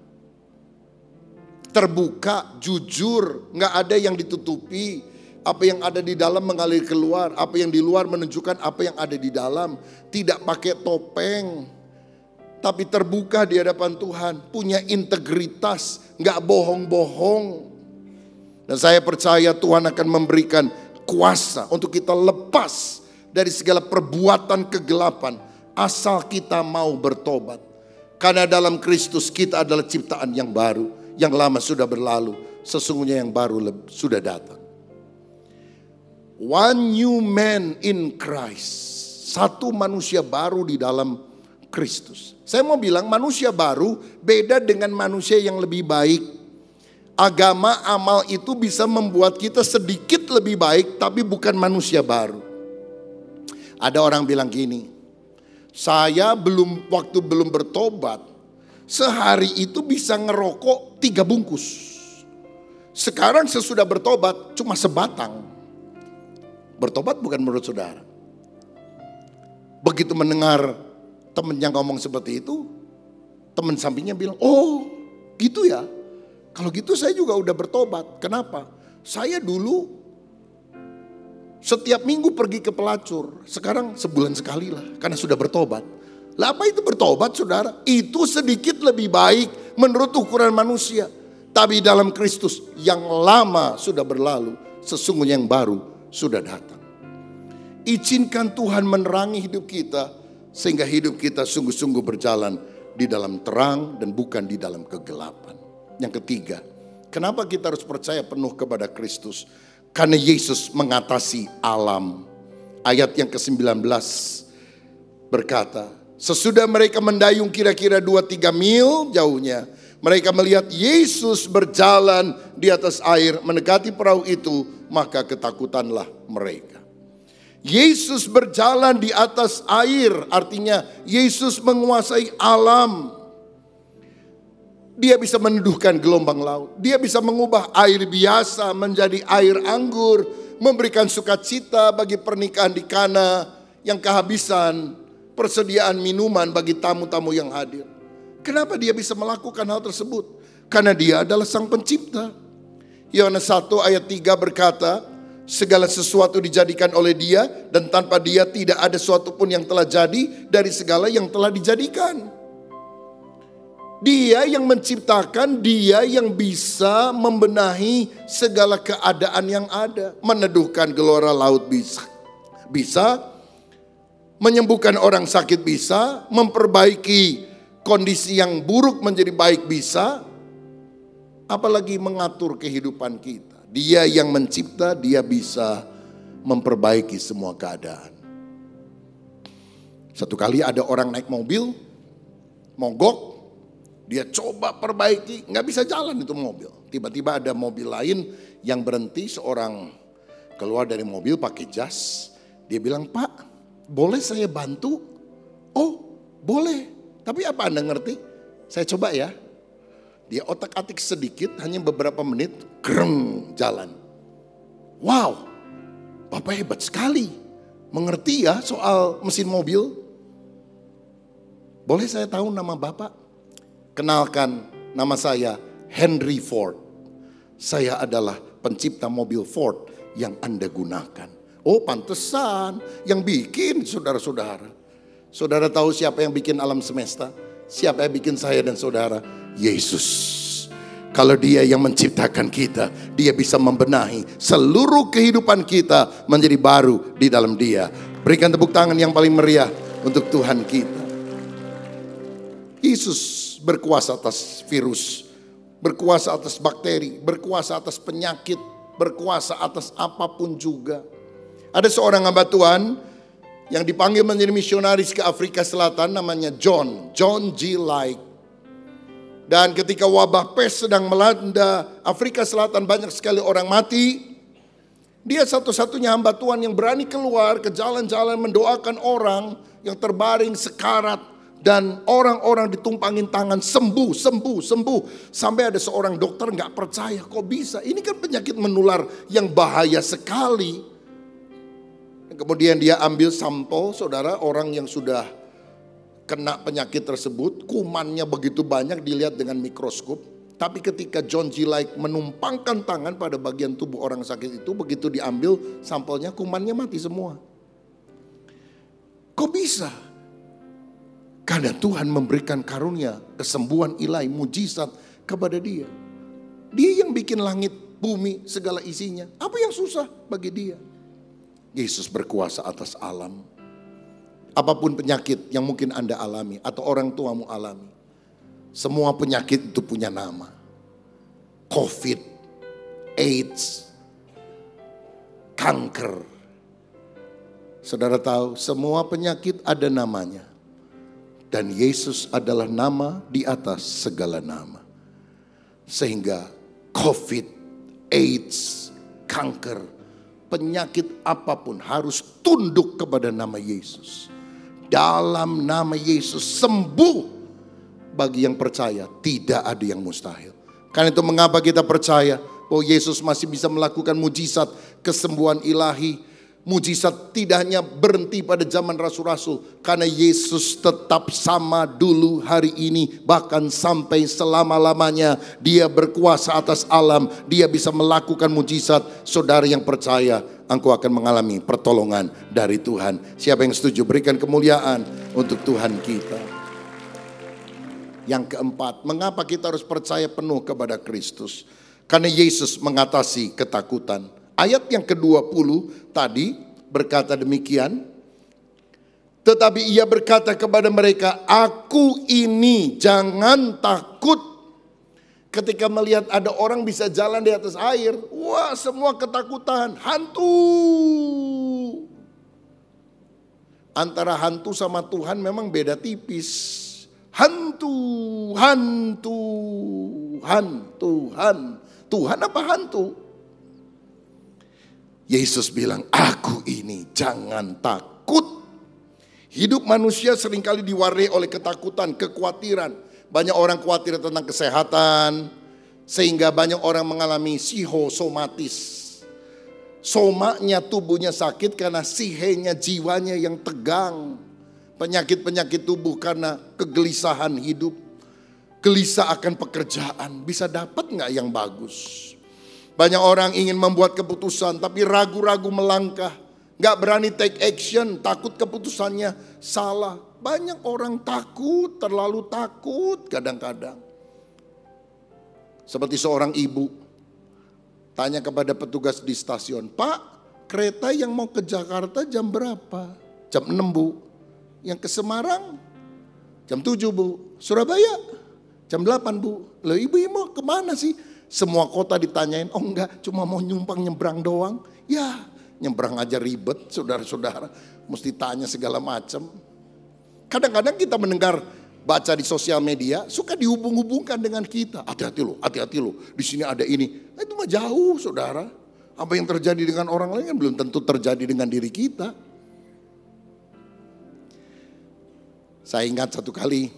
S4: terbuka, jujur, nggak ada yang ditutupi. Apa yang ada di dalam mengalir keluar, apa yang di luar menunjukkan apa yang ada di dalam. Tidak pakai topeng, tapi terbuka di hadapan Tuhan, punya integritas, nggak bohong-bohong. Dan saya percaya Tuhan akan memberikan kuasa untuk kita lepas dari segala perbuatan kegelapan, asal kita mau bertobat. Karena dalam Kristus kita adalah ciptaan yang baru. Yang lama sudah berlalu, sesungguhnya yang baru sudah datang. One new man in Christ. Satu manusia baru di dalam Kristus. Saya mau bilang manusia baru beda dengan manusia yang lebih baik. Agama, amal itu bisa membuat kita sedikit lebih baik, tapi bukan manusia baru. Ada orang bilang gini, saya waktu belum bertobat, sehari itu bisa ngerokok 3 bungkus. Sekarang sesudah bertobat cuma sebatang. Bertobat bukan menurut saudara. Begitu mendengar temennya ngomong seperti itu, teman sampingnya bilang, oh gitu ya. Kalau gitu saya juga udah bertobat. Kenapa? Saya dulu setiap minggu pergi ke pelacur. Sekarang sebulan sekali lah, karena sudah bertobat. Lah apa itu bertobat saudara? Itu sedikit lebih baik menurut ukuran manusia. Tapi dalam Kristus yang lama sudah berlalu, sesungguhnya yang baru sudah datang. Izinkan Tuhan menerangi hidup kita, sehingga hidup kita sungguh-sungguh berjalan di dalam terang dan bukan di dalam kegelapan. Yang ketiga, kenapa kita harus percaya penuh kepada Kristus? Karena Yesus mengatasi alam. Ayat yang ke-19 berkata, sesudah mereka mendayung kira-kira 2-3 mil jauhnya, mereka melihat Yesus berjalan di atas air mendekati perahu itu, maka ketakutanlah mereka. Yesus berjalan di atas air, artinya Yesus menguasai alam. Dia bisa meneduhkan gelombang laut. Dia bisa mengubah air biasa menjadi air anggur. Memberikan sukacita bagi pernikahan di Kana yang kehabisan persediaan minuman bagi tamu-tamu yang hadir. Kenapa dia bisa melakukan hal tersebut? Karena dia adalah sang pencipta. Yohanes 1 ayat 3 berkata, segala sesuatu dijadikan oleh dia, dan tanpa dia tidak ada sesuatu pun yang telah jadi dari segala yang telah dijadikan. Dia yang menciptakan, dia yang bisa membenahi segala keadaan yang ada. Meneduhkan gelora laut bisa, menyembuhkan orang sakit bisa, memperbaiki kondisi yang buruk menjadi baik bisa, apalagi mengatur kehidupan kita. Dia yang mencipta, dia bisa memperbaiki semua keadaan. Satu kali ada orang naik mobil, mogok, dia coba perbaiki, nggak bisa jalan itu mobil. Tiba-tiba ada mobil lain yang berhenti, seorang keluar dari mobil pakai jas. Dia bilang, Pak, boleh saya bantu? Oh, boleh. Tapi apa Anda ngerti? Saya coba ya. Dia otak-atik sedikit, hanya beberapa menit, kreng, jalan. Wow, Bapak hebat sekali. Mengerti ya soal mesin mobil. Boleh saya tahu nama Bapak? Kenalkan, nama saya Henry Ford. Saya adalah pencipta mobil Ford yang Anda gunakan. Oh, pantesan yang bikin saudara-saudara. Saudara tahu siapa yang bikin alam semesta? Siapa yang bikin saya dan saudara? Yesus. Kalau dia yang menciptakan kita, dia bisa membenahi seluruh kehidupan kita menjadi baru di dalam dia. Berikan tepuk tangan yang paling meriah untuk Tuhan kita. Yesus berkuasa atas virus, berkuasa atas bakteri, berkuasa atas penyakit, berkuasa atas apapun juga. Ada seorang hamba Tuhan yang dipanggil menjadi misionaris ke Afrika Selatan, namanya John G. Lake. Dan ketika wabah pes sedang melanda Afrika Selatan, banyak sekali orang mati. Dia satu-satunya hamba Tuhan yang berani keluar ke jalan-jalan mendoakan orang yang terbaring sekarat. Dan orang-orang ditumpangin tangan, sembuh. Sampai ada seorang dokter gak percaya, kok bisa? Ini kan penyakit menular yang bahaya sekali. Kemudian dia ambil sampel, saudara, orang yang sudah kena penyakit tersebut. Kumannya begitu banyak, dilihat dengan mikroskop. Tapi ketika John G. Lake menumpangkan tangan pada bagian tubuh orang sakit itu, begitu diambil sampelnya, kumannya mati semua. Kok bisa? Karena Tuhan memberikan karunia, kesembuhan ilahi, mujizat kepada dia. Dia yang bikin langit, bumi, segala isinya. Apa yang susah bagi dia? Yesus berkuasa atas alam. Apapun penyakit yang mungkin Anda alami atau orang tuamu alami. Semua penyakit itu punya nama. COVID, AIDS, kanker. Saudara tahu, semua penyakit ada namanya. Dan Yesus adalah nama di atas segala nama. Sehingga COVID, AIDS, kanker, penyakit apapun harus tunduk kepada nama Yesus. Dalam nama Yesus sembuh. Bagi yang percaya tidak ada yang mustahil. Karena itu mengapa kita percaya bahwa Yesus masih bisa melakukan mujizat kesembuhan ilahi. Mujizat tidak hanya berhenti pada zaman rasul-rasul. Karena Yesus tetap sama dulu, hari ini, bahkan sampai selama-lamanya. Dia berkuasa atas alam. Dia bisa melakukan mujizat. Saudara yang percaya, engkau akan mengalami pertolongan dari Tuhan. Siapa yang setuju? Berikan kemuliaan untuk Tuhan kita. Yang keempat, mengapa kita harus percaya penuh kepada Kristus? Karena Yesus mengatasi ketakutan. Ayat yang ke-20 tadi berkata demikian. Tetapi ia berkata kepada mereka, aku ini, jangan takut. Ketika melihat ada orang bisa jalan di atas air, wah semua ketakutan, hantu. Antara hantu sama Tuhan memang beda tipis. Hantu. Tuhan apa hantu? Yesus bilang, aku ini, jangan takut. Hidup manusia seringkali diwarnai oleh ketakutan, kekhawatiran. Banyak orang khawatir tentang kesehatan, sehingga banyak orang mengalami psikosomatis. Somanya tubuhnya sakit karena sihenya jiwanya yang tegang. Penyakit-penyakit tubuh karena kegelisahan hidup. Gelisah akan pekerjaan, bisa dapat gak yang bagus? Banyak orang ingin membuat keputusan tapi ragu-ragu melangkah. Gak berani take action, takut keputusannya salah. Banyak orang takut, terlalu takut kadang-kadang. Seperti seorang ibu tanya kepada petugas di stasiun, Pak, kereta yang mau ke Jakarta jam berapa? Jam 6 bu. Yang ke Semarang jam 7 bu. Surabaya jam 8 bu. Loh ibu mau kemana sih? Semua kota ditanyain, oh enggak, cuma mau nyumpang nyebrang doang. Ya, nyebrang aja ribet, saudara-saudara. Mesti tanya segala macam. Kadang-kadang kita mendengar, baca di sosial media, suka dihubung-hubungkan dengan kita. Hati-hati loh, di sini ada ini. Nah, itu mah jauh, saudara. Apa yang terjadi dengan orang lain kan belum tentu terjadi dengan diri kita. Saya ingat satu kali,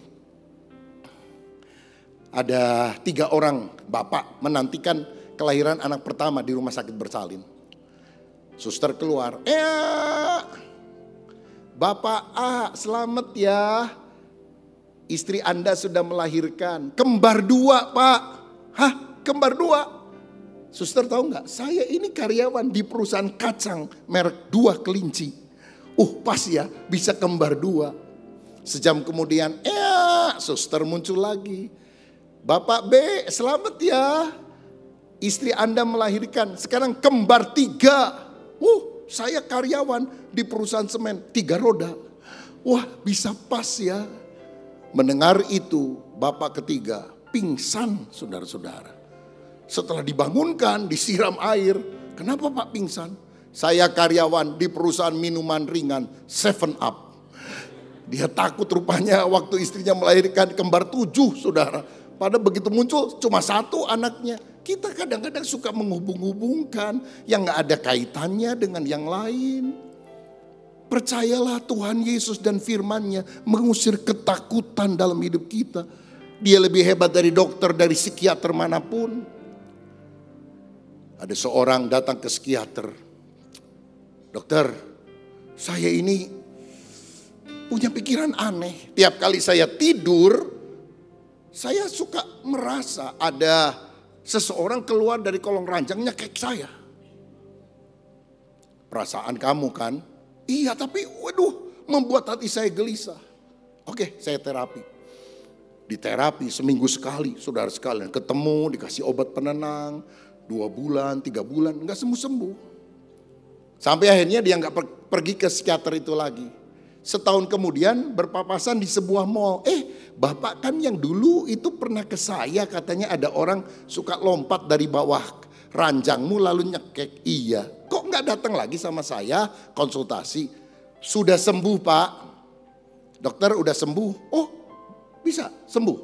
S4: ada 3 orang bapak menantikan kelahiran anak pertama di rumah sakit bersalin. Suster keluar, Bapak A, selamat ya. Istri Anda sudah melahirkan. Kembar 2 Pak. Hah, kembar 2? Suster tahu nggak? Saya ini karyawan di perusahaan kacang merek 2 Kelinci. Pas ya, bisa kembar 2. Sejam kemudian, suster muncul lagi. Bapak B, selamat ya. Istri Anda melahirkan, sekarang kembar 3. Saya karyawan di perusahaan semen 3 roda. Wah, bisa pas ya. Mendengar itu, bapak ketiga pingsan, saudara-saudara. Setelah dibangunkan, disiram air. Kenapa Pak pingsan? Saya karyawan di perusahaan minuman ringan 7 Up. Dia takut rupanya waktu istrinya melahirkan kembar 7, saudara. Padahal begitu muncul cuma 1 anaknya. Kita kadang-kadang suka menghubung-hubungkan yang gak ada kaitannya dengan yang lain. Percayalah Tuhan Yesus dan firman-Nya mengusir ketakutan dalam hidup kita. Dia lebih hebat dari dokter, dari psikiater manapun. Ada seorang datang ke psikiater. Dokter, saya ini punya pikiran aneh. Tiap kali saya tidur, saya suka merasa ada seseorang keluar dari kolong ranjangnya kayak saya. Perasaan kamu kan? Iya, tapi waduh, membuat hati saya gelisah. Oke, saya terapi. Di terapi seminggu sekali, saudara sekalian. Ketemu, dikasih obat penenang. 2 bulan, 3 bulan, enggak sembuh-sembuh. Sampai akhirnya dia enggak pergi ke psikiater itu lagi. Setahun kemudian berpapasan di sebuah mall. Bapak kan yang dulu itu pernah ke saya, katanya ada orang suka lompat dari bawah ranjangmu lalu nyekek. Iya, kok nggak datang lagi sama saya konsultasi? Sudah sembuh Pak, dokter udah sembuh. Oh bisa sembuh,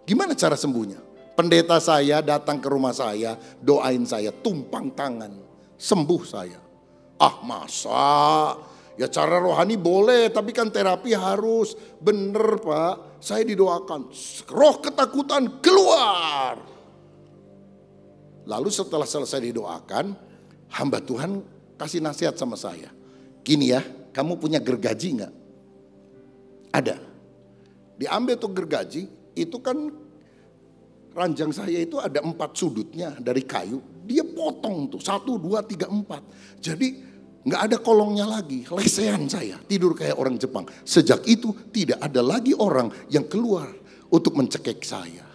S4: gimana cara sembuhnya? Pendeta saya datang ke rumah saya, doain saya, tumpang tangan, sembuh saya. Ah masa? Ya cara rohani boleh, tapi kan terapi harus. Bener Pak, saya didoakan, roh ketakutan keluar. Lalu setelah selesai didoakan, hamba Tuhan kasih nasihat sama saya. Gini ya, kamu punya gergaji gak? Ada. Diambil tuh gergaji, itu kan ranjang saya itu ada 4 sudutnya dari kayu. Dia potong tuh 1, 2, 3, 4. Jadi nggak ada kolongnya lagi, lesehan saya, tidur kayak orang Jepang. Sejak itu tidak ada lagi orang yang keluar untuk mencekik saya.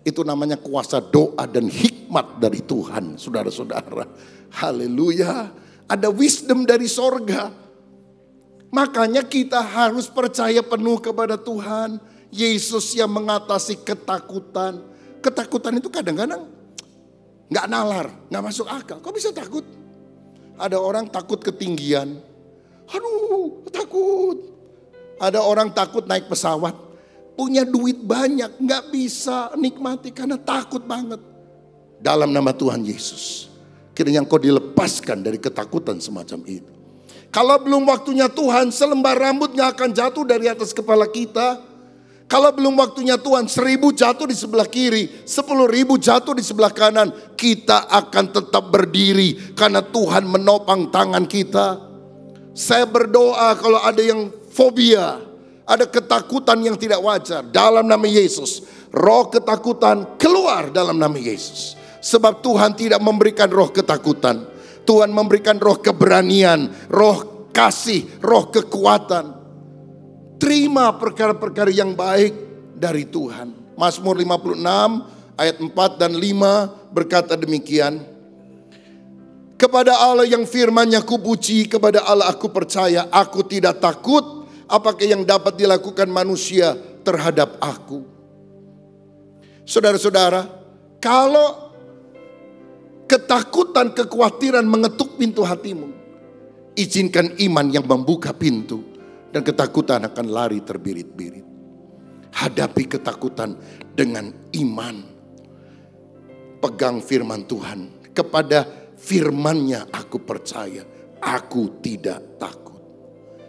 S4: Itu namanya kuasa doa dan hikmat dari Tuhan, saudara-saudara. Haleluya, ada wisdom dari sorga. Makanya kita harus percaya penuh kepada Tuhan. Yesus yang mengatasi ketakutan. Ketakutan itu kadang-kadang nggak nalar, nggak masuk akal. Kok bisa takut? Ada orang takut ketinggian. Aduh, takut. Ada orang takut naik pesawat. Punya duit banyak, nggak bisa nikmati karena takut banget. Dalam nama Tuhan Yesus, kiranya engkau dilepaskan dari ketakutan semacam itu. Kalau belum waktunya Tuhan, selembar rambut nggak akan jatuh dari atas kepala kita. Kalau belum waktunya Tuhan, 1000 jatuh di sebelah kiri, 10.000 jatuh di sebelah kanan. Kita akan tetap berdiri karena Tuhan menopang tangan kita. Saya berdoa kalau ada yang fobia, ada ketakutan yang tidak wajar, dalam nama Yesus, roh ketakutan keluar dalam nama Yesus. Sebab Tuhan tidak memberikan roh ketakutan. Tuhan memberikan roh keberanian, roh kasih, roh kekuatan. Terima perkara-perkara yang baik dari Tuhan. Mazmur 56 ayat 4 dan 5 berkata demikian. Kepada Allah yang firman-Nya kupuji, kepada Allah aku percaya, aku tidak takut apakah yang dapat dilakukan manusia terhadap aku. Saudara-saudara, kalau ketakutan, kekhawatiran mengetuk pintu hatimu, izinkan iman yang membuka pintu. Dan ketakutan akan lari terbirit-birit. Hadapi ketakutan dengan iman. Pegang firman Tuhan. Kepada firman-Nya aku percaya. Aku tidak takut.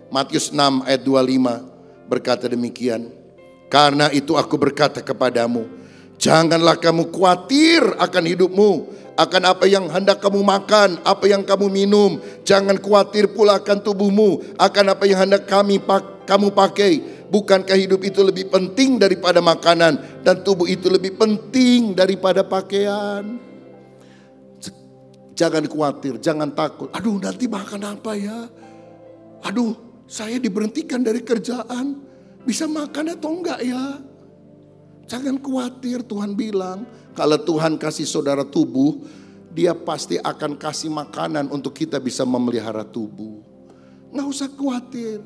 S4: Matius 6 ayat 25 berkata demikian. Karena itu aku berkata kepadamu, janganlah kamu khawatir akan hidupmu, akan apa yang hendak kamu makan, apa yang kamu minum. Jangan khawatir pula akan tubuhmu, akan apa yang hendak kamu pakai. Bukankah hidup itu lebih penting daripada makanan, dan tubuh itu lebih penting daripada pakaian? Jangan khawatir, jangan takut. Aduh, nanti makan apa ya? Aduh, saya diberhentikan dari kerjaan, bisa makan atau enggak ya? Jangan khawatir, Tuhan bilang, kalau Tuhan kasih saudara tubuh, Dia pasti akan kasih makanan untuk kita bisa memelihara tubuh. Nggak usah khawatir,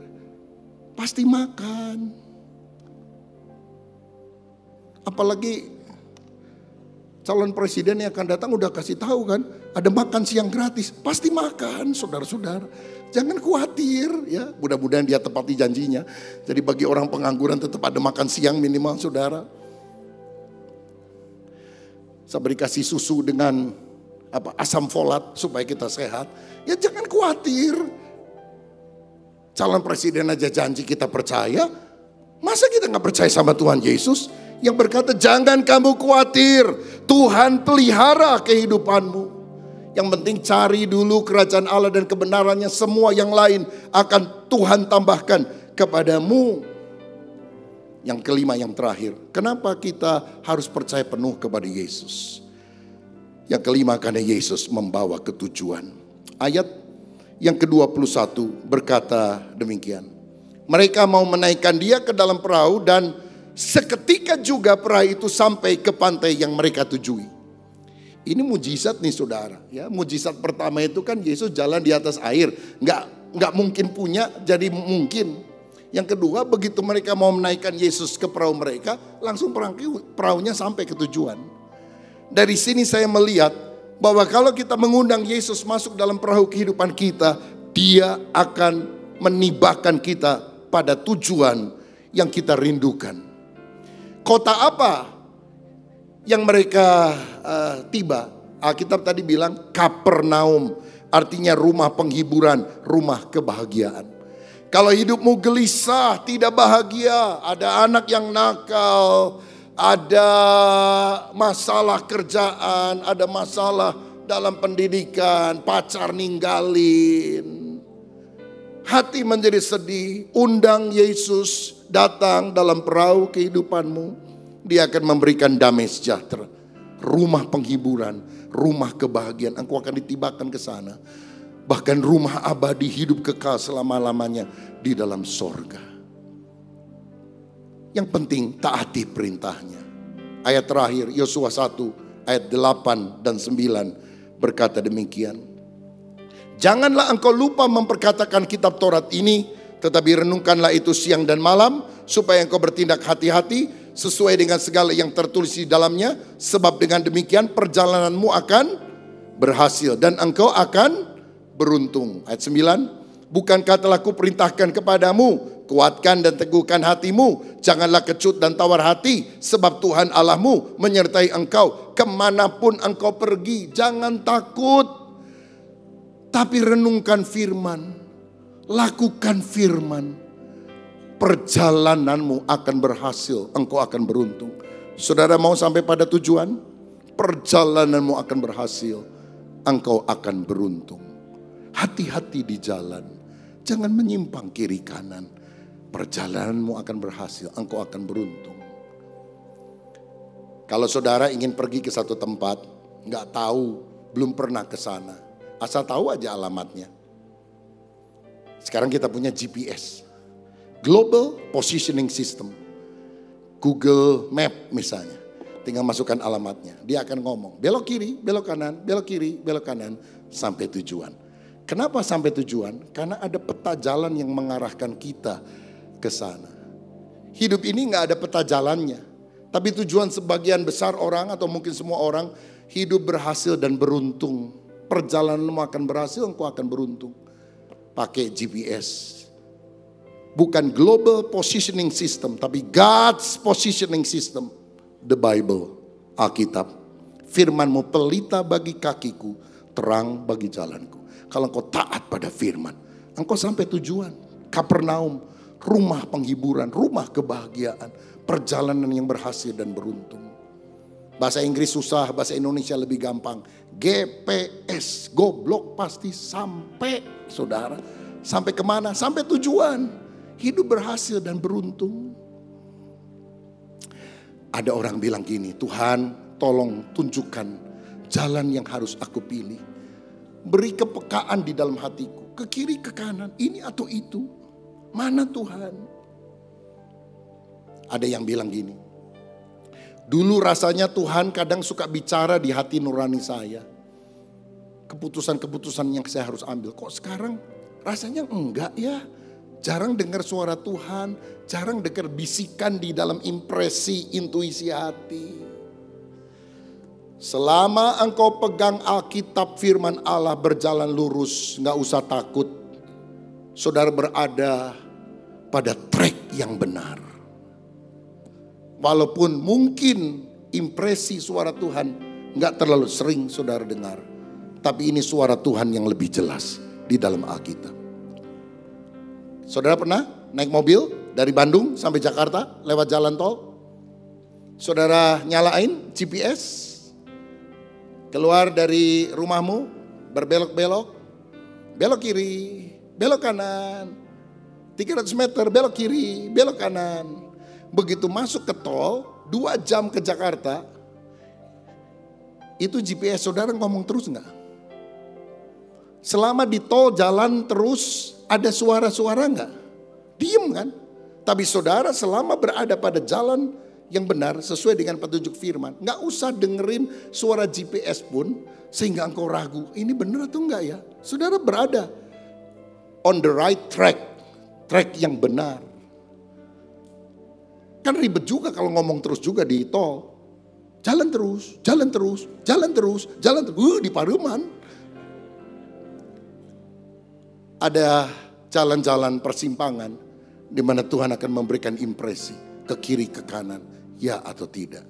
S4: pasti makan. Apalagi calon presiden yang akan datang udah kasih tahu kan, ada makan siang gratis, pasti makan, saudara-saudara. Jangan khawatir ya, mudah-mudahan dia tepati janjinya. Jadi bagi orang pengangguran tetap ada makan siang minimal, saudara. Saya beri kasih susu dengan asam folat supaya kita sehat. Ya jangan khawatir. Calon presiden aja janji kita percaya. Masa kita gak percaya sama Tuhan Yesus? Yang berkata jangan kamu khawatir. Tuhan pelihara kehidupanmu. Yang penting cari dulu kerajaan Allah dan kebenarannya. Semua yang lain akan Tuhan tambahkan kepadamu. Yang kelima, yang terakhir, kenapa kita harus percaya penuh kepada Yesus? Yang kelima, karena Yesus membawa ketujuan. Ayat yang ke-21 berkata demikian. Mereka mau menaikkan dia ke dalam perahu dan seketika juga perahu itu sampai ke pantai yang mereka tujui. Ini mujizat nih saudara. Ya, mujizat pertama itu kan Yesus jalan di atas air. Nggak mungkin punya jadi mungkin. Yang kedua, begitu mereka mau menaikkan Yesus ke perahu mereka, langsung perahunya sampai ke tujuan. Dari sini saya melihat bahwa kalau kita mengundang Yesus masuk dalam perahu kehidupan kita, Dia akan menibahkan kita pada tujuan yang kita rindukan. Kota apa yang mereka tiba? Alkitab tadi bilang Kapernaum, artinya rumah penghiburan, rumah kebahagiaan. Kalau hidupmu gelisah, tidak bahagia, ada anak yang nakal, ada masalah kerjaan, ada masalah dalam pendidikan, pacar ninggalin, hati menjadi sedih, undang Yesus datang dalam perahu kehidupanmu. Dia akan memberikan damai sejahtera, rumah penghiburan, rumah kebahagiaan. Engkau akan ditibakan ke sana. Bahkan rumah abadi, hidup kekal selama-lamanya di dalam sorga. Yang penting taati perintahnya. Ayat terakhir Yosua 1 ayat 8 dan 9 berkata demikian. Janganlah engkau lupa memperkatakan kitab Taurat ini, tetapi renungkanlah itu siang dan malam, supaya engkau bertindak hati-hati sesuai dengan segala yang tertulis di dalamnya. Sebab dengan demikian perjalananmu akan berhasil dan engkau akan beruntung. Ayat 9, bukankah telah kuperintahkan kepadamu, kuatkan dan teguhkan hatimu, janganlah kecut dan tawar hati, sebab Tuhan Allahmu menyertai engkau kemanapun engkau pergi. Jangan takut, tapi renungkan firman, lakukan firman, perjalananmu akan berhasil, engkau akan beruntung. Saudara mau sampai pada tujuan? Perjalananmu akan berhasil, engkau akan beruntung. Hati-hati di jalan, jangan menyimpang kiri kanan. Perjalananmu akan berhasil, engkau akan beruntung. Kalau saudara ingin pergi ke satu tempat, nggak tahu, belum pernah ke sana, asal tahu aja alamatnya. Sekarang kita punya GPS, Global Positioning System, Google Map misalnya. Tinggal masukkan alamatnya, dia akan ngomong belok kiri, belok kanan, belok kiri, belok kanan, sampai tujuan. Kenapa sampai tujuan? Karena ada peta jalan yang mengarahkan kita ke sana. Hidup ini gak ada peta jalannya. Tapi tujuan sebagian besar orang atau mungkin semua orang, hidup berhasil dan beruntung. Perjalananmu akan berhasil, engkau akan beruntung. Pakai GPS. Bukan Global Positioning System, tapi God's Positioning System. The Bible, Alkitab. Firman-Mu pelita bagi kakiku, terang bagi jalanku. Kalau engkau taat pada firman, engkau sampai tujuan. Kapernaum, rumah penghiburan, rumah kebahagiaan, perjalanan yang berhasil dan beruntung. Bahasa Inggris susah, bahasa Indonesia lebih gampang. GPS, goblok pasti sampai, saudara. Sampai kemana? Sampai tujuan. Hidup berhasil dan beruntung. Ada orang bilang gini, Tuhan tolong tunjukkan jalan yang harus aku pilih. Beri kepekaan di dalam hatiku, ke kiri ke kanan, ini atau itu. Mana Tuhan? Ada yang bilang gini, dulu rasanya Tuhan kadang suka bicara di hati nurani saya. Keputusan-keputusan yang saya harus ambil. Kok sekarang rasanya enggak ya? Jarang dengar suara Tuhan, jarang dengar bisikan di dalam impresi, intuisi hati. Selama engkau pegang Alkitab firman Allah berjalan lurus, gak usah takut. Saudara berada pada track yang benar. Walaupun mungkin impresi suara Tuhan gak terlalu sering saudara dengar. Tapi ini suara Tuhan yang lebih jelas di dalam Alkitab. Saudara pernah naik mobil dari Bandung sampai Jakarta lewat jalan tol? Saudara nyalain GPS? Keluar dari rumahmu, berbelok-belok, belok kiri, belok kanan, 300 meter belok kiri, belok kanan. Begitu masuk ke tol, 2 jam ke Jakarta, itu GPS saudara ngomong terus enggak? Selama di tol jalan terus, ada suara-suara enggak? Diem kan? Tapi saudara selama berada pada jalan yang benar sesuai dengan petunjuk firman, nggak usah dengerin suara GPS pun sehingga engkau ragu, ini benar atau enggak ya? Saudara berada on the right track, track yang benar. Kan ribet juga kalau ngomong terus juga di tol. Jalan terus, jalan terus, jalan terus, jalan terus. Di Pareman. Ada jalan-jalan persimpangan di mana Tuhan akan memberikan impresi ke kiri ke kanan, ya atau tidak.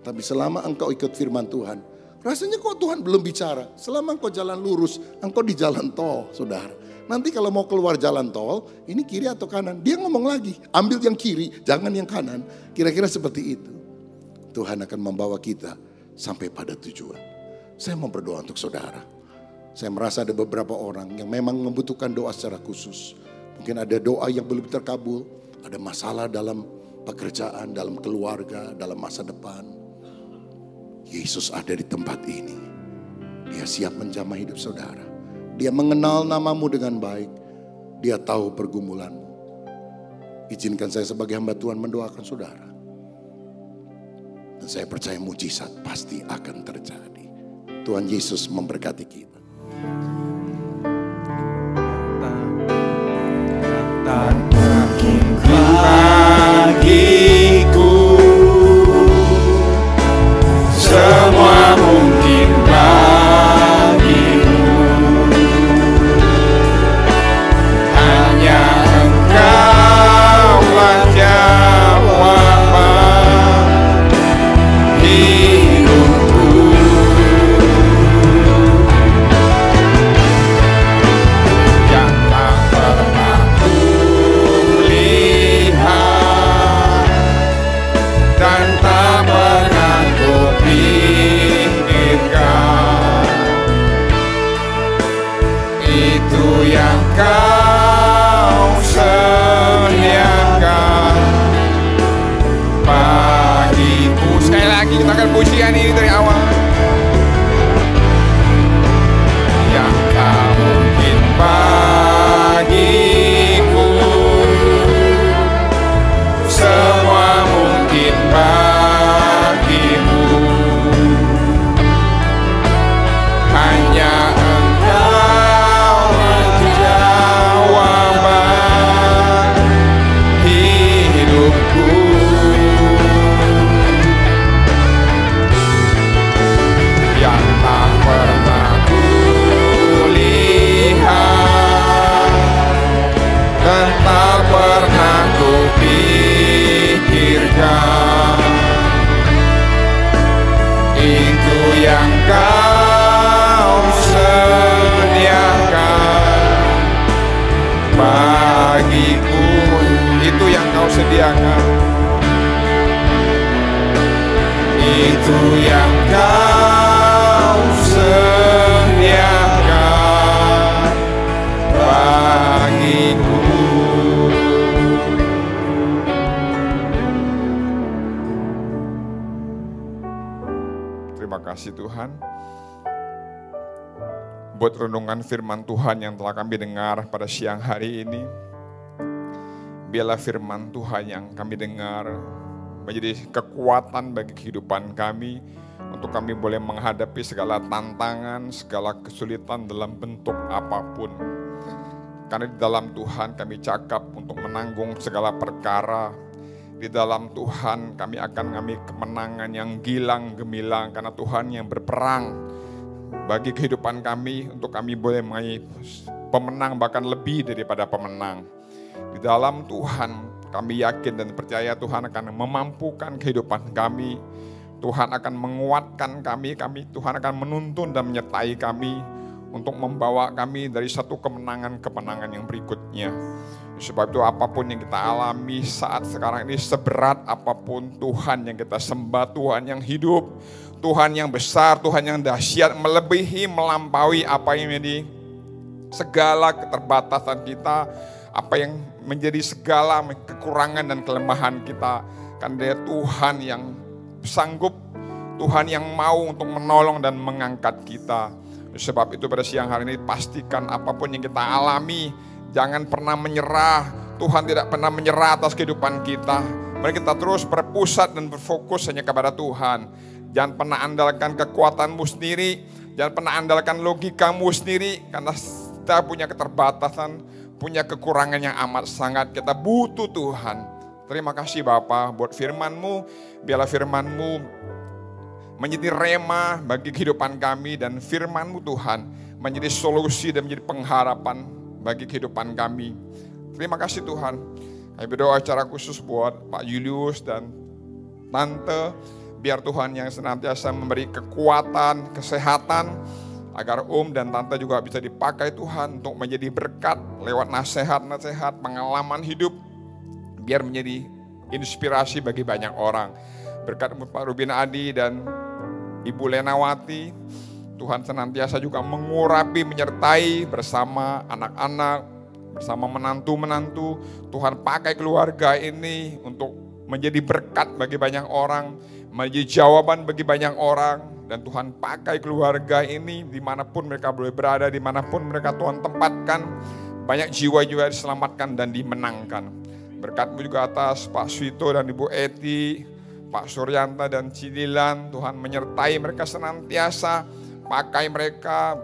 S4: Tapi selama engkau ikut firman Tuhan, rasanya kok Tuhan belum bicara. Selama engkau jalan lurus, engkau di jalan tol, saudara. Nanti kalau mau keluar jalan tol, ini kiri atau kanan, dia ngomong lagi, ambil yang kiri, jangan yang kanan. Kira-kira seperti itu. Tuhan akan membawa kita sampai pada tujuan. Saya mau berdoa untuk saudara. Saya merasa ada beberapa orang yang memang membutuhkan doa secara khusus. Mungkin ada doa yang belum terkabul, ada masalah dalam pekerjaan, dalam keluarga, dalam masa depan. Yesus ada di tempat ini. Dia siap menjamah hidup saudara. Dia mengenal namamu dengan baik. Dia tahu pergumulanmu. Izinkan saya sebagai hamba Tuhan mendoakan saudara. Dan saya percaya mujizat pasti akan terjadi. Tuhan Yesus memberkati kita.
S5: Tak mungkin bagiku, semua mungkin bagimu. Hanya Engkaulah jawaban hidupku. Yang tak pernah kulihat dan tak pernah kupikirkan, itu yang Kau sediakan bagiku. Sekali lagi kita akan pujian ini dari awal. Yang tak mungkin bagiku, semua mungkin bagimu. Hanya Engkaulah jawaban hidupku. Yang tak pernah kulihat dan tak pernah kupikirkan, itu yang Kau sediakan bagiku. Itu yang Kau sediakan. Itu yang Kau sediakan bagiku. Terima kasih Tuhan buat renungan firman Tuhan yang telah kami dengar pada siang hari ini. Biarlah firman Tuhan yang kami dengar menjadi kekuatan bagi kehidupan kami, untuk kami boleh menghadapi segala tantangan, segala kesulitan dalam bentuk apapun. Karena di dalam Tuhan kami cakap untuk menanggung segala perkara. Di dalam Tuhan kami akan mengalami kemenangan yang gilang gemilang, karena Tuhan yang berperang bagi kehidupan kami, untuk kami boleh menjadi pemenang, bahkan lebih daripada pemenang. Di dalam Tuhan kami yakin dan percaya Tuhan akan memampukan kehidupan kami. Tuhan akan menguatkan kami, Tuhan akan menuntun dan menyertai kami untuk membawa kami dari satu kemenangan-kemenangan yang berikutnya. Sebab itu apapun yang kita alami saat sekarang ini, seberat apapun, Tuhan yang kita sembah, Tuhan yang hidup, Tuhan yang besar, Tuhan yang dahsyat, melebihi, melampaui apa yang menjadi segala keterbatasan kita, apa yang menjadi segala kekurangan dan kelemahan kita. Karena Dia Tuhan yang sanggup, Tuhan yang mau untuk menolong dan mengangkat kita. Sebab itu pada siang hari ini pastikan apapun yang kita alami, jangan pernah menyerah. Tuhan tidak pernah menyerah atas kehidupan kita. Mari kita terus berpusat dan berfokus hanya kepada Tuhan. Jangan pernah andalkan kekuatanmu sendiri. Jangan pernah andalkan logikamu sendiri. Karena kita punya keterbatasan, punya kekurangan yang amat sangat. Kita butuh Tuhan. Terima kasih Bapa buat firman-Mu. Biarlah firman-Mu menjadi rema bagi kehidupan kami, dan firman-Mu Tuhan menjadi solusi dan menjadi pengharapan bagi kehidupan kami. Terima kasih Tuhan. Kami berdoa secara khusus buat Pak Julius dan Tante. Biar Tuhan yang senantiasa memberi kekuatan, kesehatan, agar dan Tante juga bisa dipakai Tuhan untuk menjadi berkat lewat nasihat-nasihat, pengalaman hidup. Biar menjadi inspirasi bagi banyak orang. Berkat Pak Rubin Adi dan Ibu Lenawati, Tuhan senantiasa juga mengurapi, menyertai bersama anak-anak, bersama menantu-menantu. Tuhan pakai keluarga ini untuk menjadi berkat bagi banyak orang, menjadi jawaban bagi banyak orang. Dan Tuhan pakai keluarga ini dimanapun mereka boleh berada, dimanapun mereka Tuhan tempatkan. Banyak jiwa-jiwa diselamatkan dan dimenangkan. Berkat-Mu juga atas Pak Suito dan Ibu Eti, Pak Suryanta dan Cidilan. Tuhan menyertai mereka senantiasa, pakai mereka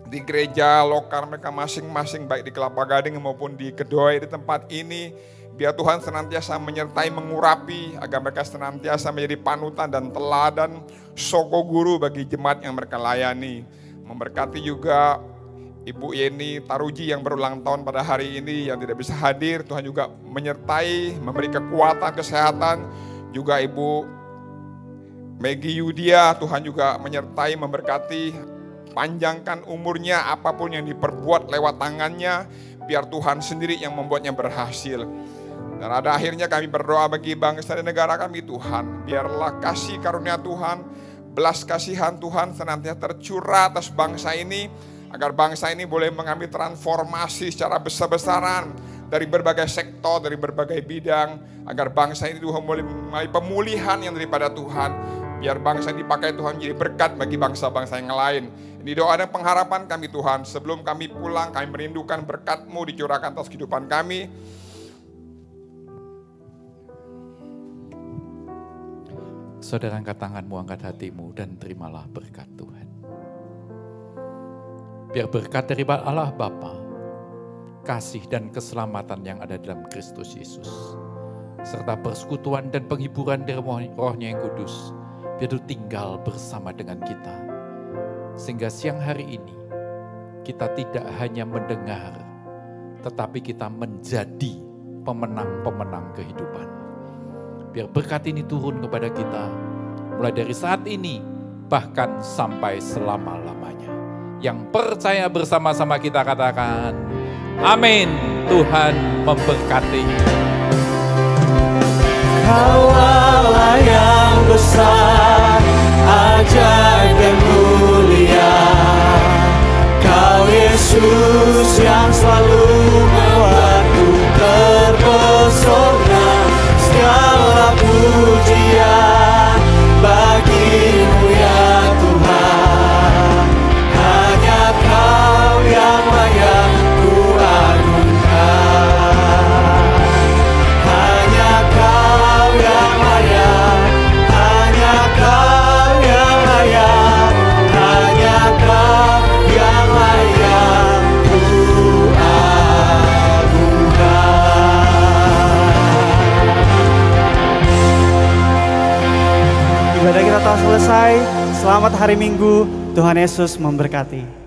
S5: di gereja lokal mereka masing-masing, baik di Kelapa Gading maupun di Kedoya di tempat ini. Biar Tuhan senantiasa menyertai, mengurapi, agar mereka senantiasa menjadi panutan dan teladan, soko guru bagi jemaat yang mereka layani. Memberkati juga Ibu Yeni Taruji yang berulang tahun pada hari ini yang tidak bisa hadir. Tuhan juga menyertai, memberi kekuatan, kesehatan. Juga Ibu Megi Yudia, Tuhan juga menyertai, memberkati, panjangkan umurnya, apapun yang diperbuat lewat tangannya, biar Tuhan sendiri yang membuatnya berhasil. Dan pada akhirnya kami berdoa bagi bangsa dan negara kami Tuhan. Biarlah kasih karunia Tuhan, belas kasihan Tuhan senantiasa tercurah atas bangsa ini. Agar bangsa ini boleh mengambil transformasi secara besar-besaran dari berbagai sektor, dari berbagai bidang. Agar bangsa ini Tuhan boleh mengalami pemulihan yang daripada Tuhan. Biar bangsa ini dipakai Tuhan jadi berkat bagi bangsa-bangsa yang lain. Ini doa dan pengharapan kami Tuhan. Sebelum kami pulang, kami merindukan berkat-Mu dicurahkan atas kehidupan kami.
S6: Saudara, angkat tanganmu, angkat hatimu, dan terimalah berkat Tuhan. Biar berkat dari Allah Bapa, kasih dan keselamatan yang ada dalam Kristus Yesus, serta persekutuan dan penghiburan dari Roh-Nya yang kudus, biar itu tinggal bersama dengan kita. Sehingga siang hari ini, kita tidak hanya mendengar, tetapi kita menjadi pemenang-pemenang kehidupan. Biar berkat ini turun kepada kita, mulai dari saat ini, bahkan sampai selama-lamanya. Yang percaya bersama-sama kita katakan, amin. Tuhan memberkati.
S3: Kau Allah yang besar, ajaib dan mulia. Kau Yesus yang selalu membuatku terpesona. Segala pujian bagi-Mu ya Tuhan. Hanya Kau yang layak ku agungkan. Hanya Kau yang layak, hanya Kau yang layak, hanya Kau yang layak ku agungkan. Ibadah kita telah selesai. Selamat hari Minggu. Tuhan Yesus memberkati.